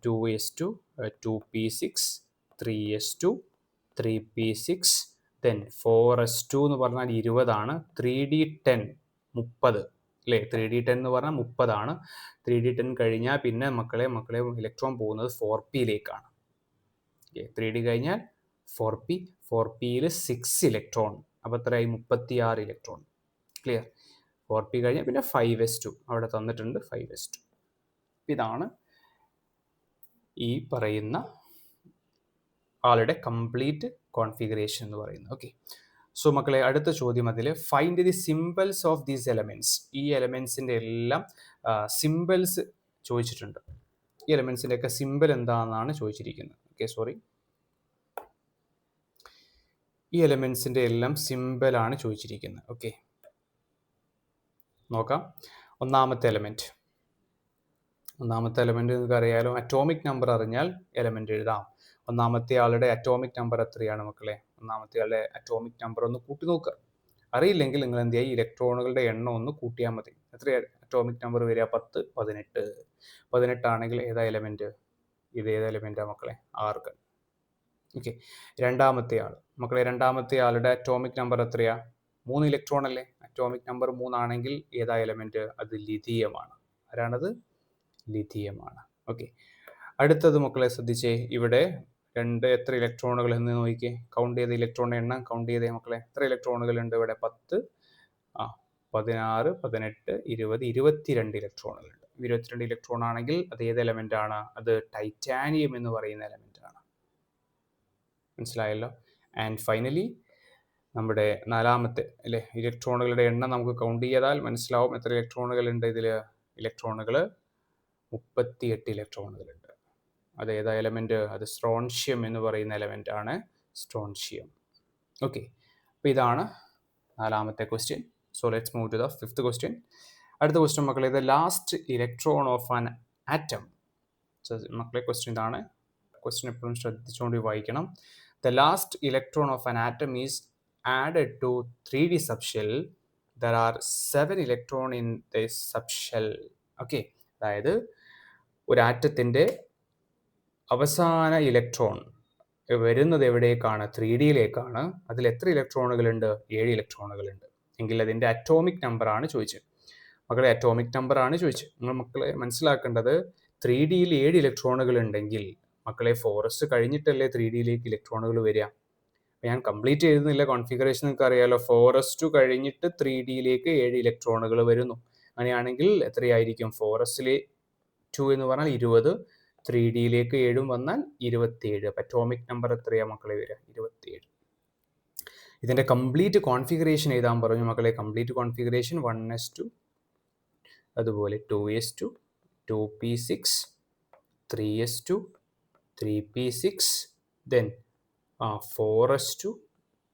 A: 2s2 2p6 3s2 3p6 then 4s2 എന്ന് പറഞ്ഞാൽ 20 ആണ്. 3d10 30 അല്ലേ? 3d10 എന്ന് പറഞ്ഞാൽ 30 ആണ്. 3d10 കഴിഞ്ഞാൽ പിന്നെ മക്കളെ ഇലക്ട്രോൺ പോകുന്നത് 4pയിലേക്കാണ്. 3d കഴിഞ്ഞാൽ 4pയിൽ 6 ഇലക്ട്രോൺ. അപ്പോൾ എത്രയായി? 36 ഇലക്ട്രോൺ. ക്ലിയർ? 4p കഴിഞ്ഞാൽ പിന്നെ 5s2 അവിടെ തന്നിട്ടുണ്ട്. 5s2. ഇതാണ് ഈ പറയുന്ന ആളുടെ കംപ്ലീറ്റ് കോൺഫിഗറേഷൻ എന്ന് പറയുന്നത്. ഓക്കെ, സോ മക്കളെ അടുത്ത ചോദ്യം അതിൽ find the symbols of these elements. ഈ എലമെന്റ്സിൻ്റെ എല്ലാം സിംബൽസ് ചോദിച്ചിട്ടുണ്ട്. ഈ എലമെന്റ്സിൻ്റെ ഒക്കെ സിംബൽ എന്താണെന്നാണ് ചോദിച്ചിരിക്കുന്നത്. ഓക്കെ, സോറി, ഈ എലമെന്റ്സിൻ്റെ എല്ലാം സിംബലാണ് ചോദിച്ചിരിക്കുന്നത്. ഓക്കെ, നോക്കാം. ഒന്നാമത്തെ എലമെന്റ് നിങ്ങൾക്ക് അറിയാലോ. അറ്റോമിക് നമ്പർ അറിഞ്ഞാൽ എലമെന്റ് എഴുതാം. ഒന്നാമത്തെ ആളുടെ അറ്റോമിക് നമ്പർ എത്രയാണ് മക്കളെ? ഒന്നാമത്തെ ആളുടെ അറ്റോമിക് നമ്പർ ഒന്ന് കൂട്ടി നോക്കുക. അറിയില്ലെങ്കിൽ നിങ്ങൾ എന്ത് ചെയ്യുക? ഇലക്ട്രോണുകളുടെ എണ്ണം ഒന്ന് കൂട്ടിയാൽ മതി. എത്ര അറ്റോമിക് നമ്പർ വരിക? 10 18 ആണെങ്കിൽ ഏതാ എലമെന്റ്? ഇത് ഏതാ എലമെന്റാ മക്കളെ? ആർഗൺ. ഓക്കെ, രണ്ടാമത്തെ ആളുടെ അറ്റോമിക് നമ്പർ എത്രയാ? 3 ഇലക്ട്രോൺ അല്ലേ? അറ്റോമിക് നമ്പർ 3 ആണെങ്കിൽ ഏതാ എലമെന്റ്? അത് ലിഥിയമാണ്. ആരാണത്? ലിഥിയമാണ്. ഓക്കെ, അടുത്തത് മക്കളെ ശ്രദ്ധിച്ചേ. ഇവിടെ എത്ര ഇലക്ട്രോണുകൾ എന്ന് നോക്കിക്കേ. കൗണ്ട് ചെയ്ത ഇലക്ട്രോണിന്റെ എണ്ണം കൗണ്ട് ചെയ്തേ മക്കളെ. എത്ര ഇലക്ട്രോണുകൾ ഉണ്ട് ഇവിടെ? 10 16 18 20 22 ഇലക്ട്രോണുകളുണ്ട്. 22 ഇലക്ട്രോൺ ആണെങ്കിൽ അത് ഏത് എലമെന്റ് ആണ്? അത് ടൈറ്റാനിയം എന്ന് പറയുന്ന എലമെന്റ് ആണ്. മനസ്സിലായല്ലോ? ആൻഡ് ഫൈനലി നമ്മുടെ 4ാമത്തെ അല്ലേ, ഇലക്ട്രോണുകളുടെ എണ്ണം നമുക്ക് കൗണ്ട് ചെയ്താൽ മനസ്സിലാവും എത്ര ഇലക്ട്രോണുകൾ ഉണ്ട് ഇതിൽ. ഇലക്ട്രോണുകൾ 38 ഇലക്ട്രോണുകളുണ്ട്. അത് ഏതാ എലമെന്റ്? അത് സ്ട്രോൺഷ്യം എന്ന് പറയുന്ന എലമെന്റ് ആണ്. സ്ട്രോൺഷ്യം. ഓക്കെ, അപ്പോൾ ഇതാണ് 4ാമത്തെ question. So let's move to the 5th question. അടുത്ത ക്വസ്റ്റ്യൻ മക്കളെ, the last electron of an atom. മക്കളെ ക്വസ്റ്റ്യൻ ഇതാണ്. ക്വസ്റ്റ്യൻ എപ്പോഴും ശ്രദ്ധിച്ചുകൊണ്ട് വായിക്കണം. The last electron of an atom is added to 3d subshell. There are 7 electron in this subshell. Okay, അതായത് ഒരു ആറ്റത്തിൻ്റെ അവസാന ഇലക്ട്രോൺ വരുന്നത് എവിടേക്കാണ്? 3Dയിലേക്കാണ്. അതിൽ എത്ര ഇലക്ട്രോണുകളുണ്ട്? 7 ഇലക്ട്രോണുകളുണ്ട്. എങ്കിൽ അതിൻ്റെ അറ്റോമിക് നമ്പർ ആണ് ചോദിച്ചത്. മക്കളെ അറ്റോമിക് നമ്പർ ആണ് ചോദിച്ചത്. നിങ്ങൾ മക്കളെ മനസ്സിലാക്കേണ്ടത് 3Dയിൽ 7 ഇലക്ട്രോണുകൾ ഉണ്ടെങ്കിൽ മക്കളെ ഫോറസ്റ്റ് കഴിഞ്ഞിട്ടല്ലേ 3Dയിലേക്ക് ഇലക്ട്രോണുകൾ വരിക. ഞാൻ കംപ്ലീറ്റ് എഴുതുന്നില്ല, കോൺഫിഗറേഷൻ നിങ്ങൾക്ക് അറിയാലോ. ഫോറസ്റ്റ് കഴിഞ്ഞിട്ട് 3Dയിലേക്ക് 7 ഇലക്ട്രോണുകൾ വരുന്നു. അങ്ങനെയാണെങ്കിൽ എത്രയായിരിക്കും? ഫോറസ്റ്റിലെ 2 എന്ന് പറഞ്ഞാൽ 20, 3Dയിലേക്ക് 7 വന്നാൽ 27. അറ്റോമിക് നമ്പർ എത്രയാണ് മക്കളെ വരിക? 27. ഇതിൻ്റെ കംപ്ലീറ്റ് കോൺഫിഗറേഷൻ എഴുതാൻ പറഞ്ഞു മക്കളെ. കംപ്ലീറ്റ് കോൺഫിഗറേഷൻ 1s2, അതുപോലെ 2s2, 2p6, 3s2, 3p6, then 4s2,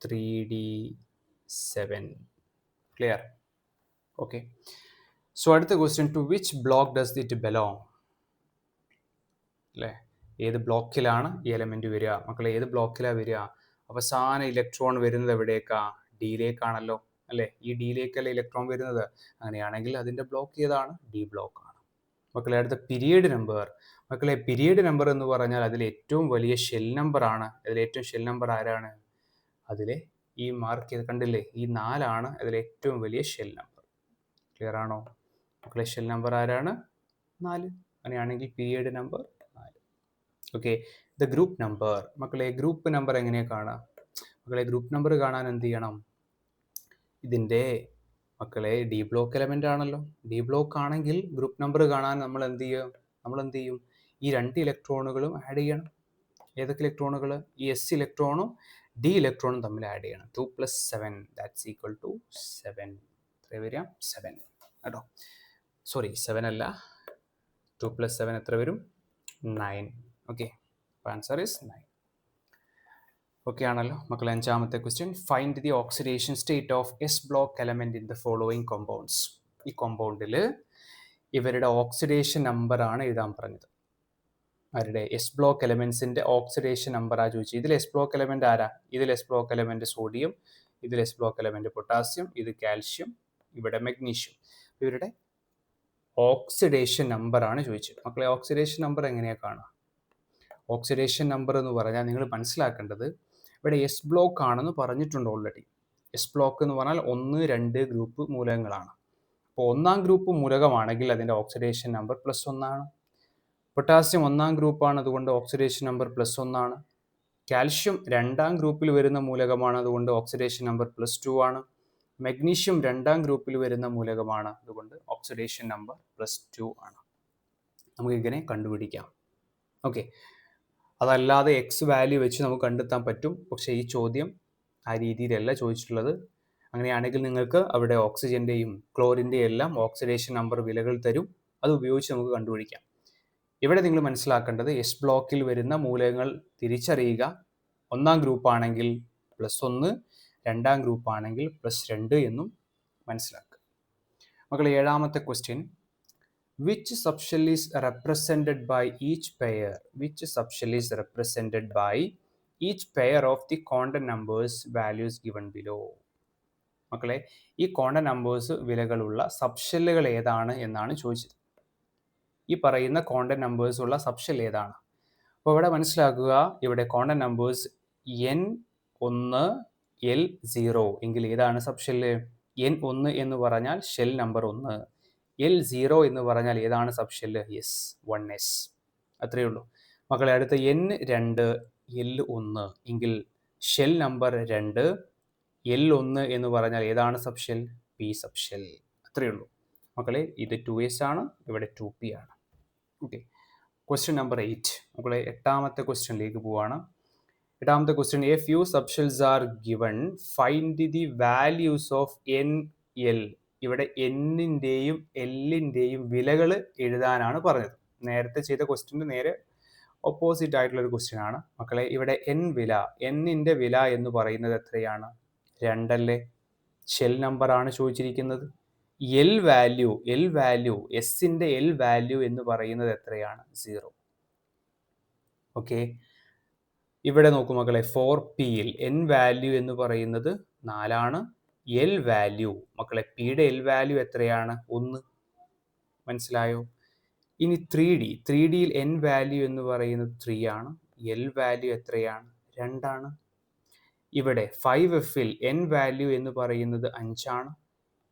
A: 3d7. Clear? Okay. So അടുത്ത question, to which block does it belong? അല്ലേ, ഏത് ബ്ലോക്കിലാണ് ഈ എലമെന്റ് വരിക? മക്കളെ ഏത് ബ്ലോക്കിലാണ് വരിക? അവസാന ഇലക്ട്രോൺ വരുന്നത് എവിടേക്കാ? ഡിയിലേക്കാണല്ലോ, അല്ലേ? ഈ ഡിയിലേക്കല്ലേ ഇലക്ട്രോൺ വരുന്നത്. അങ്ങനെയാണെങ്കിൽ അതിൻ്റെ ബ്ലോക്ക് ഏതാണ്? ഡി ബ്ലോക്ക് ആണ്. മക്കളെ അടുത്ത പീരിയഡ് നമ്പർ. മക്കളെ പീരിയഡ് നമ്പർ എന്ന് പറഞ്ഞാൽ അതിൽ ഏറ്റവും വലിയ ഷെൽ നമ്പർ ആണ്. അതിൽ ഏറ്റവും ഷെൽ നമ്പർ ആരാണ്? അതിലെ ഈ മാർക്ക് ചെയ്ത് കണ്ടില്ലേ, ഈ 4 ആണ് അതിൽ ഏറ്റവും വലിയ ഷെൽ നമ്പർ. ക്ലിയർ ആണോ മക്കളെ? ഷെൽ നമ്പർ ആരാണ്? 4. അങ്ങനെയാണെങ്കിൽ period number 4. Okay. The group number. മക്കളെ ഗ്രൂപ്പ് നമ്പർ എങ്ങനെയാണ് കാണാം? മക്കളെ ഗ്രൂപ്പ് നമ്പർ കാണാൻ എന്ത് ചെയ്യണം? ഇതിൻ്റെ മക്കളെ ഡി ബ്ലോക്ക് എലമെന്റ് ആണല്ലോ. ഡി ബ്ലോക്ക് ആണെങ്കിൽ ഗ്രൂപ്പ് നമ്പർ കാണാൻ നമ്മൾ എന്ത് ചെയ്യും? ഈ 2 ഇലക്ട്രോണുകളും ആഡ് ചെയ്യണം. ഏതൊക്കെ ഇലക്ട്രോണുകൾ? ഈ s ഇലക്ട്രോണും ഡി ഇലക്ട്രോണും തമ്മിൽ ആഡ് ചെയ്യണം. 2 + 7 ദാറ്റ്സ് ഈക്വൽ ടു 7. എത്ര വരിക? 7 കേട്ടോ. സോറി 7 അല്ല, 2 + 7 എത്ര വരും? 9. Okay, answer is 9. ഓക്കെ ആണല്ലോ മക്കളെ. അഞ്ചാമത്തെ question, find the oxidation state of S block element in the following compounds. ഈ കോമ്പൗണ്ടിൽ ഇവരുടെ ഓക്സിഡേഷൻ നമ്പർ ആണ് എഴുതാൻ പറഞ്ഞത്. ആരുടെ? എസ് ബ്ലോക്ക് എലമെന്റ്സിന്റെ ഓക്സിഡേഷൻ നമ്പർ ആ ചോദിച്ചു. ഇതിൽ എസ് ബ്ലോക്ക് എലമെന്റ് ആരാ? ഇതിൽ എസ് ബ്ലോക്ക് എലമെന്റ് സോഡിയം, ഇതിൽ എസ് ബ്ലോക്ക് എലമെന്റ് പൊട്ടാസ്യം, ഇത് കാൽഷ്യം, ഇവിടെ മഗ്നീഷ്യം. ഇവരുടെ ഓക്സിഡേഷൻ നമ്പർ ആണ് ചോദിച്ചത്. മക്കളെ ഓക്സിഡേഷൻ നമ്പർ എങ്ങനെയാണ് കാണുക? ഓക്സിഡേഷൻ നമ്പർ എന്ന് പറഞ്ഞാൽ നിങ്ങൾ മനസ്സിലാക്കേണ്ടത് ഇവിടെ എസ് ബ്ലോക്ക് ആണെന്ന് പറഞ്ഞിട്ടുണ്ട് ഓൾറെഡി. എസ് ബ്ലോക്ക് എന്ന് പറഞ്ഞാൽ 1, 2 ഗ്രൂപ്പ് മൂലകങ്ങളാണ്. അപ്പോൾ 1ാം ഗ്രൂപ്പ് മൂലകമാണെങ്കിൽ അതിൻ്റെ ഓക്സിഡേഷൻ നമ്പർ +1 ആണ്. പൊട്ടാസ്യം 1ാം ഗ്രൂപ്പാണ്, അതുകൊണ്ട് ഓക്സിഡേഷൻ നമ്പർ +1 ആണ്. കാൽഷ്യം 2ാം ഗ്രൂപ്പിൽ വരുന്ന മൂലകമാണ്, അതുകൊണ്ട് ഓക്സിഡേഷൻ നമ്പർ +2 ആണ്. മഗ്നീഷ്യം 2ാം ഗ്രൂപ്പിൽ വരുന്ന മൂലകമാണ്, അതുകൊണ്ട് ഓക്സിഡേഷൻ നമ്പർ +2 ആണ്. നമുക്ക് ഇങ്ങനെ കണ്ടുപിടിക്കാം. ഓക്കെ. അതല്ലാതെ എക്സ് വാല്യൂ വെച്ച് നമുക്ക് കണ്ടെത്താൻ പറ്റും. പക്ഷേ ഈ ചോദ്യം ആ രീതിയിലല്ല ചോദിച്ചിട്ടുള്ളത്. അങ്ങനെയാണെങ്കിൽ നിങ്ങൾക്ക് അവിടെ ഓക്സിജൻ്റെയും ക്ലോറിൻ്റെയും എല്ലാം ഓക്സിഡേഷൻ നമ്പർ വിലകൾ തരും. അത് ഉപയോഗിച്ച് നമുക്ക് കണ്ടുപിടിക്കാം. ഇവിടെ നിങ്ങൾ മനസ്സിലാക്കേണ്ടത് എസ് ബ്ലോക്കിൽ വരുന്ന മൂലകങ്ങൾ തിരിച്ചറിയുക. 1ാം ഗ്രൂപ്പ് ആണെങ്കിൽ +1, 2ാം ഗ്രൂപ്പ് ആണെങ്കിൽ +2 എന്നും മനസ്സിലാക്കുക. മക്കളെ 7ാമത്തെ question, which subshell is represented by each pair? Which subshell is represented by each pair of the quantum numbers values given below? മക്കളെ ഈ കോണ്ടന്റ് നമ്പേഴ്സ് വിലകളുള്ള സബ്ഷെല്ലുകൾ ഏതാണ് എന്നാണ് ചോദിച്ചത്. ഈ പറയുന്ന കോണ്ടന്റ് നമ്പേഴ്സ് ഉള്ള സബ്ഷെൽ ഏതാണ്? അപ്പോൾ ഇവിടെ മനസ്സിലാക്കുക, ഇവിടെ കോണ്ടന്റ് നമ്പേഴ്സ് N1, L0 എങ്കിൽ ഏതാണ് സബ്ഷെല്ല്? N1 എന്ന് പറഞ്ഞാൽ ഷെൽ നമ്പർ 1, L0 എന്ന് പറഞ്ഞാൽ ഏതാണ് സബ്ഷെല്ല്? Yes, 1s. അത്രയേ ഉള്ളൂ മക്കളെ. അടുത്ത N2, L1 എങ്കിൽ ഷെൽ നമ്പർ 2, L1 എന്ന് പറഞ്ഞാൽ ഏതാണ് സബ്ഷെൽ? P subshell. അത്രയേ ഉള്ളൂ മക്കളെ. ഇത് 2s ആണ്, ഇവിടെ 2p ആണ്. ഓക്കെ. ക്വസ്റ്റ്യൻ നമ്പർ 8 മക്കളെ. 8ാമത്തെ ക്വസ്റ്റ്യനിലേക്ക് പോവാണ്. 8ാമത്തെ question, a few subshells are given, find the values of NL. ഇവിടെ N-ൻ്റെയും L-ൻ്റെയും വിലകൾ എഴുതാനാണ് പറഞ്ഞത്. നേരത്തെ ചെയ്ത ക്വസ്റ്റ്യൻ്റെ നേരെ ഓപ്പോസിറ്റ് ആയിട്ടുള്ള ഒരു ക്വസ്റ്റ്യൻ ആണ് മക്കളെ. ഇവിടെ N-ൻ്റെ വില എന്ന് പറയുന്നത് എത്രയാണ്? 2 അല്ലേ? ഷെൽ നമ്പർ ആണ് ചോദിച്ചിരിക്കുന്നത്. L വാല്യൂ, എസിൻ്റെ L വാല്യൂ എന്ന് പറയുന്നത് എത്രയാണ്? 0. ഓക്കെ. ഇവിടെ നോക്കൂ മക്കളെ, 4Pയിൽ N വാല്യൂ എന്ന് പറയുന്നത് 4 ആണ്. L വാല്യൂ മക്കളെ, പിയുടെ L വാല്യൂ എത്രയാണ്? 1. മനസ്സിലായോ? ഇനി 3Dയിൽ N വാല്യൂ എന്ന് പറയുന്നത് 3 ആണ്. L വാല്യൂ എത്രയാണ്? 2ആണ്. ഇവിടെ 5Fൽ n വാല്യൂ എന്ന് പറയുന്നത് 5ആണ്.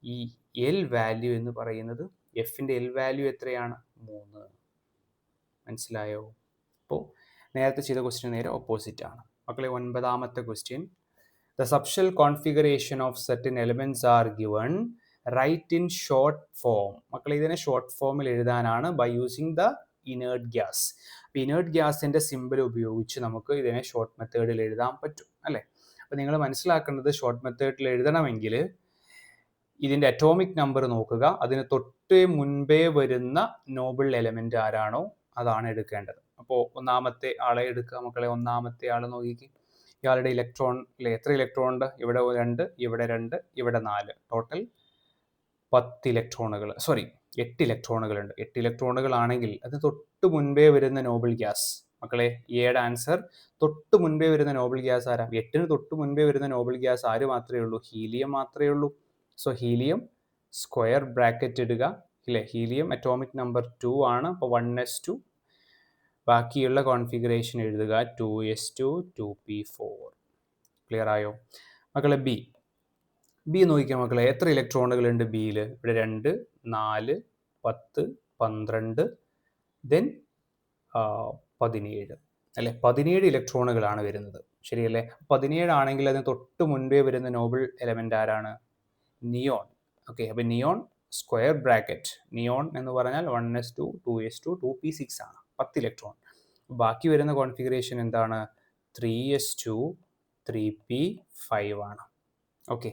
A: ഈ L വാല്യൂ എന്ന് പറയുന്നത് Fൻ്റെ L വാല്യൂ എത്രയാണ്? 3. മനസ്സിലായോ? അപ്പോൾ നേരത്തെ ചെയ്ത ക്വസ്റ്റ്യൻ നേരെ ഓപ്പോസിറ്റ് ആണ്. മക്കളെ 9ാമത്തെ question, the subshell configuration of certain elements are given, write in short form. മക്കളെ ഇതിനെ ഷോർട്ട് ഫോമിൽ എഴുതാനാണ് by using the inert gas. അപ്പോൾ ഇനേർട്ട് ഗ്യാസിൻ്റെ സിമ്പിൾ ഉപയോഗിച്ച് നമുക്ക് ഇതിനെ ഷോർട്ട് മെത്തേഡിൽ എഴുതാൻ പറ്റും അല്ലേ? അപ്പോൾ നിങ്ങൾ മനസ്സിലാക്കേണ്ടത് ഷോർട്ട് മെത്തേഡിൽ എഴുതണമെങ്കിൽ ഇതിൻ്റെ അറ്റോമിക് നമ്പർ നോക്കുക, അതിന് തൊട്ട് മുൻപേ വരുന്ന നോബിൾ എലമെൻ്റ് ആരാണോ അതാണ് എടുക്കേണ്ടത്. അപ്പോൾ ഒന്നാമത്തെ ആളെ എടുക്കുക മക്കളെ. ഒന്നാമത്തെ ആൾ നോക്കിക്ക്, ഇയാളുടെ ഇലക്ട്രോണിൽ എത്ര ഇലക്ട്രോൺ ഉണ്ട്? ഇവിടെ 2, ഇവിടെ 2, ഇവിടെ 4, ടോട്ടൽ 10 ഇലക്ട്രോണുകൾ, 8 ഇലക്ട്രോണുകളുണ്ട്. 8 ഇലക്ട്രോണുകൾ ആണെങ്കിൽ അത് തൊട്ട് മുൻപേ വരുന്ന നോബിൾ ഗ്യാസ്. മക്കളെ എയുടെ ആൻസർ തൊട്ട് മുൻപേ വരുന്ന നോബിൾ ഗ്യാസ് ആരാ? 8ന് തൊട്ട് മുൻപേ വരുന്ന നോബിൾ ഗ്യാസ് ആര് മാത്രമേ ഉള്ളൂ? ഹീലിയം മാത്രമേ ഉള്ളൂ. സോ ഹീലിയം സ്ക്വയർ ബ്രാക്കറ്റ് ഇടുക ഇല്ലേ? ഹീലിയം അറ്റോമിക് നമ്പർ 2 ആണ്. അപ്പോൾ 1s2. ബാക്കിയുള്ള കോൺഫിഗറേഷൻ എഴുതുക 2s2 2p4. ക്ലിയർ ആയോ മക്കളെ? ബി നോക്കിക്കാം മക്കളെ, എത്ര ഇലക്ട്രോണുകൾ ഉണ്ട് ബിയിൽ? ഇവിടെ 2, 4, 10, 12, ദെൻ 17 അല്ലെ? 17 ഇലക്ട്രോണുകളാണ് വരുന്നത്, ശരിയല്ലേ? 17 ആണെങ്കിൽ അതിന് തൊട്ട് മുൻപേ വരുന്ന നോബിൾ എലമെന്റ് ആരാണ്? നിയോൺ. ഓക്കെ, അപ്പോൾ നിയോൺ സ്ക്വയർ ബ്രാക്കറ്റ്, നിയോൺ എന്ന് പറഞ്ഞാൽ 1s2 2s2 2p6 ആണ്, 10 ഇലക്ട്രോൺ. ബാക്കി വരുന്ന കോൺഫിഗറേഷൻ എന്താണ്? 3s2 3p5 ആണ്. ഓക്കെ,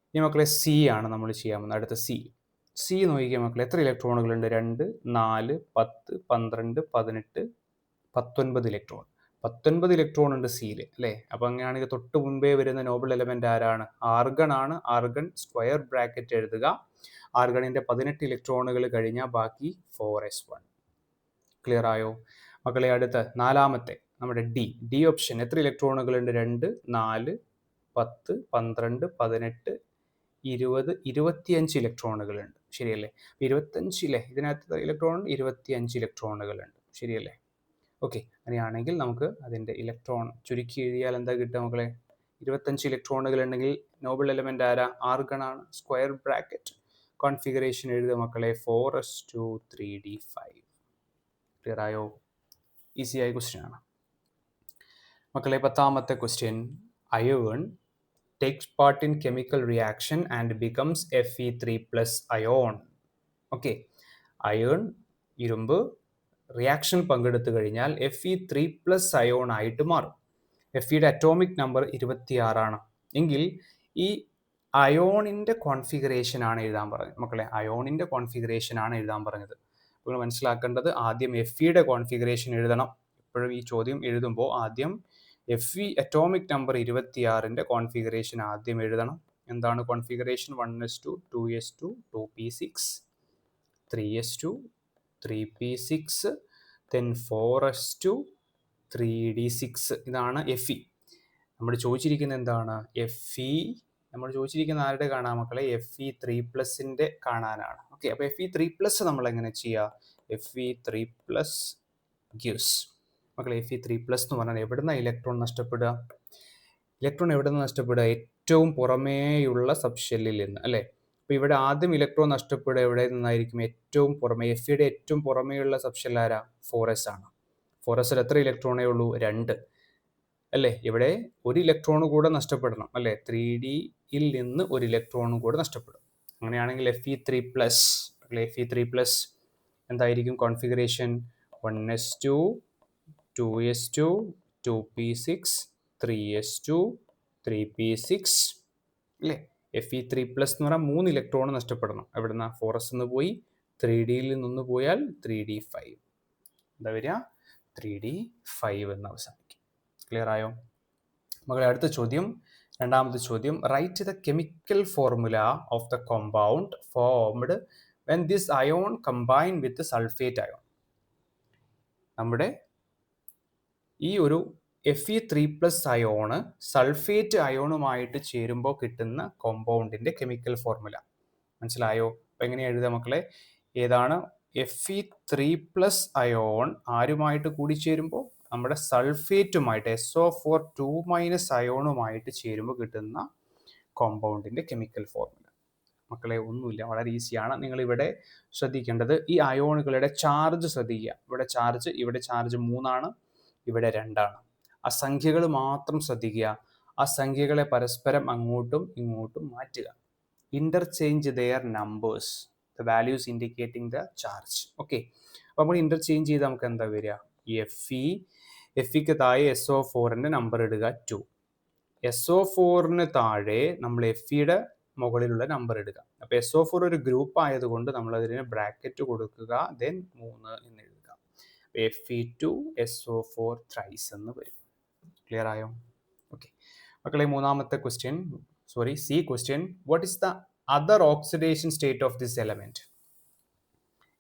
A: ഇനി മക്കളെ സി ആണ് നമ്മൾ ചെയ്യാൻ പോകുന്നത്. അടുത്ത സി നോക്കിക്കുക മക്കളെ, എത്ര ഇലക്ട്രോണുകളുണ്ട്? 2, 4, 10, 12, 18, 19 ഇലക്ട്രോൺ. 19 ഇലക്ട്രോൺ ഉണ്ട് സിയിൽ അല്ലേ? അപ്പോൾ അങ്ങനെയാണെങ്കിൽ തൊട്ട് മുൻപേ വരുന്ന നോബിൾ എലമെന്റ് ആരാണ്? ആർഗൺ ആണ്. ആർഗൺ സ്ക്വയർ ബ്രാക്കറ്റ് എഴുതുക. ആർഗണിന്റെ 18 ഇലക്ട്രോണുകൾ കഴിഞ്ഞാൽ ബാക്കി 4s1. ക്ലിയർ ആയോ മക്കളെ? അടുത്ത 4ാമത്തെ നമ്മുടെ ഡി ഓപ്ഷൻ, എത്ര ഇലക്ട്രോണുകളുണ്ട്? 2, 4, 10, 12, 18, 20, 25 ഇലക്ട്രോണുകളുണ്ട്, ശരിയല്ലേ? 25 ഇതിനകത്ത് ഇലക്ട്രോൺ 25 ഇലക്ട്രോണുകളുണ്ട്, ശരിയല്ലേ? ഓക്കെ, അങ്ങനെയാണെങ്കിൽ നമുക്ക് അതിൻ്റെ ഇലക്ട്രോൺ ചുരുക്കി എഴുതിയാൽ എന്താ കിട്ടുക മക്കളെ? 25 ഇലക്ട്രോണുകൾ ഉണ്ടെങ്കിൽ നോബിൾ എലമെന്റ് ആരാ? ആർഗൺ ആണ്. സ്ക്വയർ ബ്രാക്കറ്റ് കോൺഫിഗറേഷൻ എഴുതുക മക്കളെ, 4s2 3d5. ക്ലിയർ ആയോ? ഈസി ആയ ക്വസ്റ്റ്യൻ ആണ് മക്കളെ. 10ാമത്തെ question, iron takes part in chemical reaction and becomes Fe3+ ion. Okay, iron ഇരുമ്പ് റിയാക്ഷൻ പങ്കെടുത്തു കഴിഞ്ഞാൽ Fe3+ അയോൺ ആയിട്ട് മാറും. Feയുടെ അറ്റോമിക് നമ്പർ 26 ആണ്. എങ്കിൽ ഈ അയോണിൻ്റെ കോൺഫിഗറേഷൻ ആണ് എഴുതാൻ പറഞ്ഞത് മക്കളെ. അയോണിൻ്റെ കോൺഫിഗറേഷൻ ആണ് എഴുതാൻ പറഞ്ഞത്. നിങ്ങൾ മനസ്സിലാക്കേണ്ടത് ആദ്യം Feയുടെ കോൺഫിഗറേഷൻ എഴുതണം. എപ്പോഴും ഈ ചോദ്യം എഴുതുമ്പോൾ ആദ്യം Fe അറ്റോമിക് നമ്പർ 26ന്റെ കോൺഫിഗറേഷൻ ആദ്യം എഴുതണം. എന്താണ് configuration? 1s2 2s2 2p6 3s2 3p6 then 4s2 3d6. ഇതാണ് Fe. നമ്മൾ ചോദിച്ചിരിക്കുന്നത് എന്താണ്? Fe നമ്മൾ ചോദിച്ചിരിക്കുന്ന ആരുടെ കാണാൻ മക്കളെ? Fe3+ന്റെ കാണാനാണ്. ഓക്കെ, അപ്പോൾ Fe3+ നമ്മൾ എങ്ങനെ ചെയ്യുക? Fe3+ gives മക്കളെ, Fe3+ എന്ന് പറഞ്ഞാൽ എവിടുന്ന ഇലക്ട്രോൺ നഷ്ടപ്പെടുക? ഇലക്ട്രോൺ എവിടെ നിന്ന് നഷ്ടപ്പെടുക? ഏറ്റവും പുറമേയുള്ള സബ്ഷെല്ലിൽ നിന്ന് അല്ലേ? അപ്പോൾ ഇവിടെ ആദ്യം ഇലക്ട്രോൺ നഷ്ടപ്പെടുക എവിടെ നിന്നായിരിക്കും? ഏറ്റവും പുറമേ. Feയുടെ ഏറ്റവും പുറമേയുള്ള സബ്ഷെൽ ആരാ? 4s ആണ്. 4sൽ എത്ര ഇലക്ട്രോണേ ഉള്ളൂ? 2 അല്ലേ? ഇവിടെ ഒരു ഇലക്ട്രോൺ കൂടെ നഷ്ടപ്പെടണം അല്ലേ? 3Dയിൽ നിന്ന് ഒരു ഇലക്ട്രോൺ കൂടെ നഷ്ടപ്പെടും. അങ്ങനെയാണെങ്കിൽ Fe3+, Fe3+ എന്തായിരിക്കും configuration? 1s2 2s2 2p6 3s2 3p6 അല്ലേ? Fe3+ എന്ന് പറഞ്ഞാൽ 3 ഇലക്ട്രോൺ നഷ്ടപ്പെടണം. എവിടുന്ന? 4s നിന്ന് പോയി 3Dയിൽ നിന്ന് പോയാൽ 3d5. എന്താ വരിക? 3d5 എന്ന് അവസാനിക്കും. ക്ലിയർ ആയോ മകളെ? അടുത്ത ചോദ്യം, 2ാമത്തെ ചോദ്യം, write the chemical formula of the compound formed when this ion combine with sulphate ion. നമ്മുടെ ഈ ഒരു Fe3+ അയോണ് സൾഫേറ്റ് അയോണുമായിട്ട് ചേരുമ്പോൾ കിട്ടുന്ന കോമ്പൗണ്ടിന്റെ കെമിക്കൽ ഫോർമുല മനസ്സിലായോ? അപ്പോൾ എങ്ങനെ എഴുതുക മക്കളെ? ഏതാണ് Fe3+ അയോൺ ആരുമായിട്ട് കൂടിച്ചേരുമ്പോൾ? നമ്മുടെ സൾഫേറ്റുമായിട്ട് SO4 2- അയോണുമായിട്ട് ചേരുമ്പോൾ കിട്ടുന്ന കോമ്പൗണ്ടിൻ്റെ കെമിക്കൽ ഫോർമുല. മക്കളെ ഒന്നുമില്ല, വളരെ ഈസിയാണ്. നിങ്ങൾ ഇവിടെ ശ്രദ്ധിക്കേണ്ടത് ഈ അയോണുകളുടെ ചാർജ് ശ്രദ്ധിക്കുക. ഇവിടെ ചാർജ് 3 ഇവിടെ 2. ആ സംഖ്യകൾ മാത്രം ശ്രദ്ധിക്കുക. ആ സംഖ്യകളെ പരസ്പരം അങ്ങോട്ടും ഇങ്ങോട്ടും മാറ്റുക. Interchange their numbers, the values indicating the charge. Okay, അപ്പോൾ നമ്മൾ ഇന്റർചേഞ്ച് ചെയ്ത് നമുക്ക് എന്താ വരിക? എഫിക്ക് താഴെ SO4ൻ്റെ നമ്പർ ഇടുക 2. SO4ന് താഴെ നമ്മൾ FEയുടെ മുകളിലുള്ള നമ്പർ ഇടുക. അപ്പോൾ SO4 ഒരു ഗ്രൂപ്പ് ആയതുകൊണ്ട് നമ്മൾ അതിന് ബ്രാക്കറ്റ് കൊടുക്കുക, ദെൻ 3 എന്ന് എഴുതുക. Fe2 SO4 thrice എന്ന് വരും. ക്ലിയർ ആയോ? ഓക്കെ മക്കളെ, മൂന്നാമത്തെ question, C question. What is the other oxidation state of this element?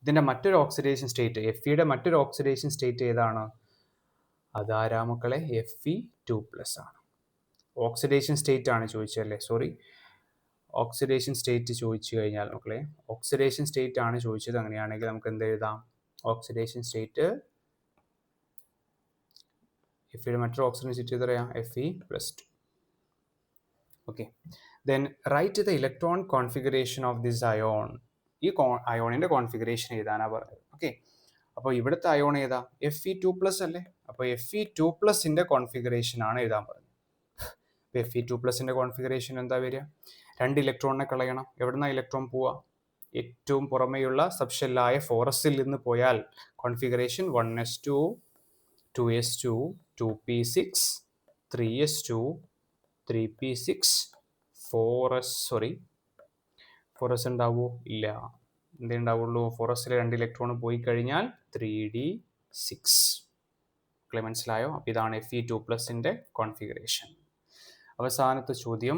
A: ഇതിന്റെ മറ്റൊരു ഓക്സിഡേഷൻ സ്റ്റേറ്റ്, FEയുടെ മറ്റൊരു ഓക്സിഡേഷൻ സ്റ്റേറ്റ് ഏതാണ്? അതാരാ മക്കളെ? Fe2+ ആണ്. ഓക്സിഡേഷൻ സ്റ്റേറ്റ് ആണ് ചോദിച്ചല്ലേ, ഓക്സിഡേഷൻ സ്റ്റേറ്റ് ചോദിച്ചു കഴിഞ്ഞാൽ മക്കളെ, ഓക്സിഡേഷൻ സ്റ്റേറ്റ് ആണ് ചോദിച്ചത്. അങ്ങനെയാണെങ്കിൽ നമുക്ക് എന്ത് എഴുതാം? ഓക്സിഡേഷൻ സ്റ്റേറ്റ് FEയുടെ മറ്റൊരു ഓക്സിഡേഷൻ സ്റ്റേറ്റ് എത്രയാ? Fe+2. Okay, then write the electron configuration of this ion. ഈ അയോണിന്റെ കോൺഫിഗറേഷൻ എഴുതാനാണ് പറഞ്ഞത്. ഓക്കെ, അപ്പോൾ ഇവിടുത്തെ അയോൺ ഏതാ? Fe2+ അല്ലേ? അപ്പോൾ Fe2+ന്റെ കോൺഫിഗറേഷൻ ആണ് എഴുതാൻ പറഞ്ഞത്. Fe2+ന്റെ കോൺഫിഗറേഷൻ എന്താ വരിക? 2 ഇലക്ട്രോണിനെ കളയണം. എവിടുന്ന ഇലക്ട്രോൺ പോവുക? ഏറ്റവും പുറമെയുള്ള സബ്ഷെല്ലായ 4sൽ നിന്ന് പോയാൽ configuration 1s2 2s2 2p6 3s2 3p6 4s ഉണ്ടാവുമോ? ഇല്ല. എന്തേ ഉണ്ടാവുള്ളൂ? 4sൽ 2 ഇലക്ട്രോൺ പോയി കഴിഞ്ഞാൽ 3d6. മനസ്സിലായോ? അപ്പോൾ ഇതാണ് Fe2+ന്റെ കോൺഫിഗറേഷൻ. അവസാനത്തെ ചോദ്യം,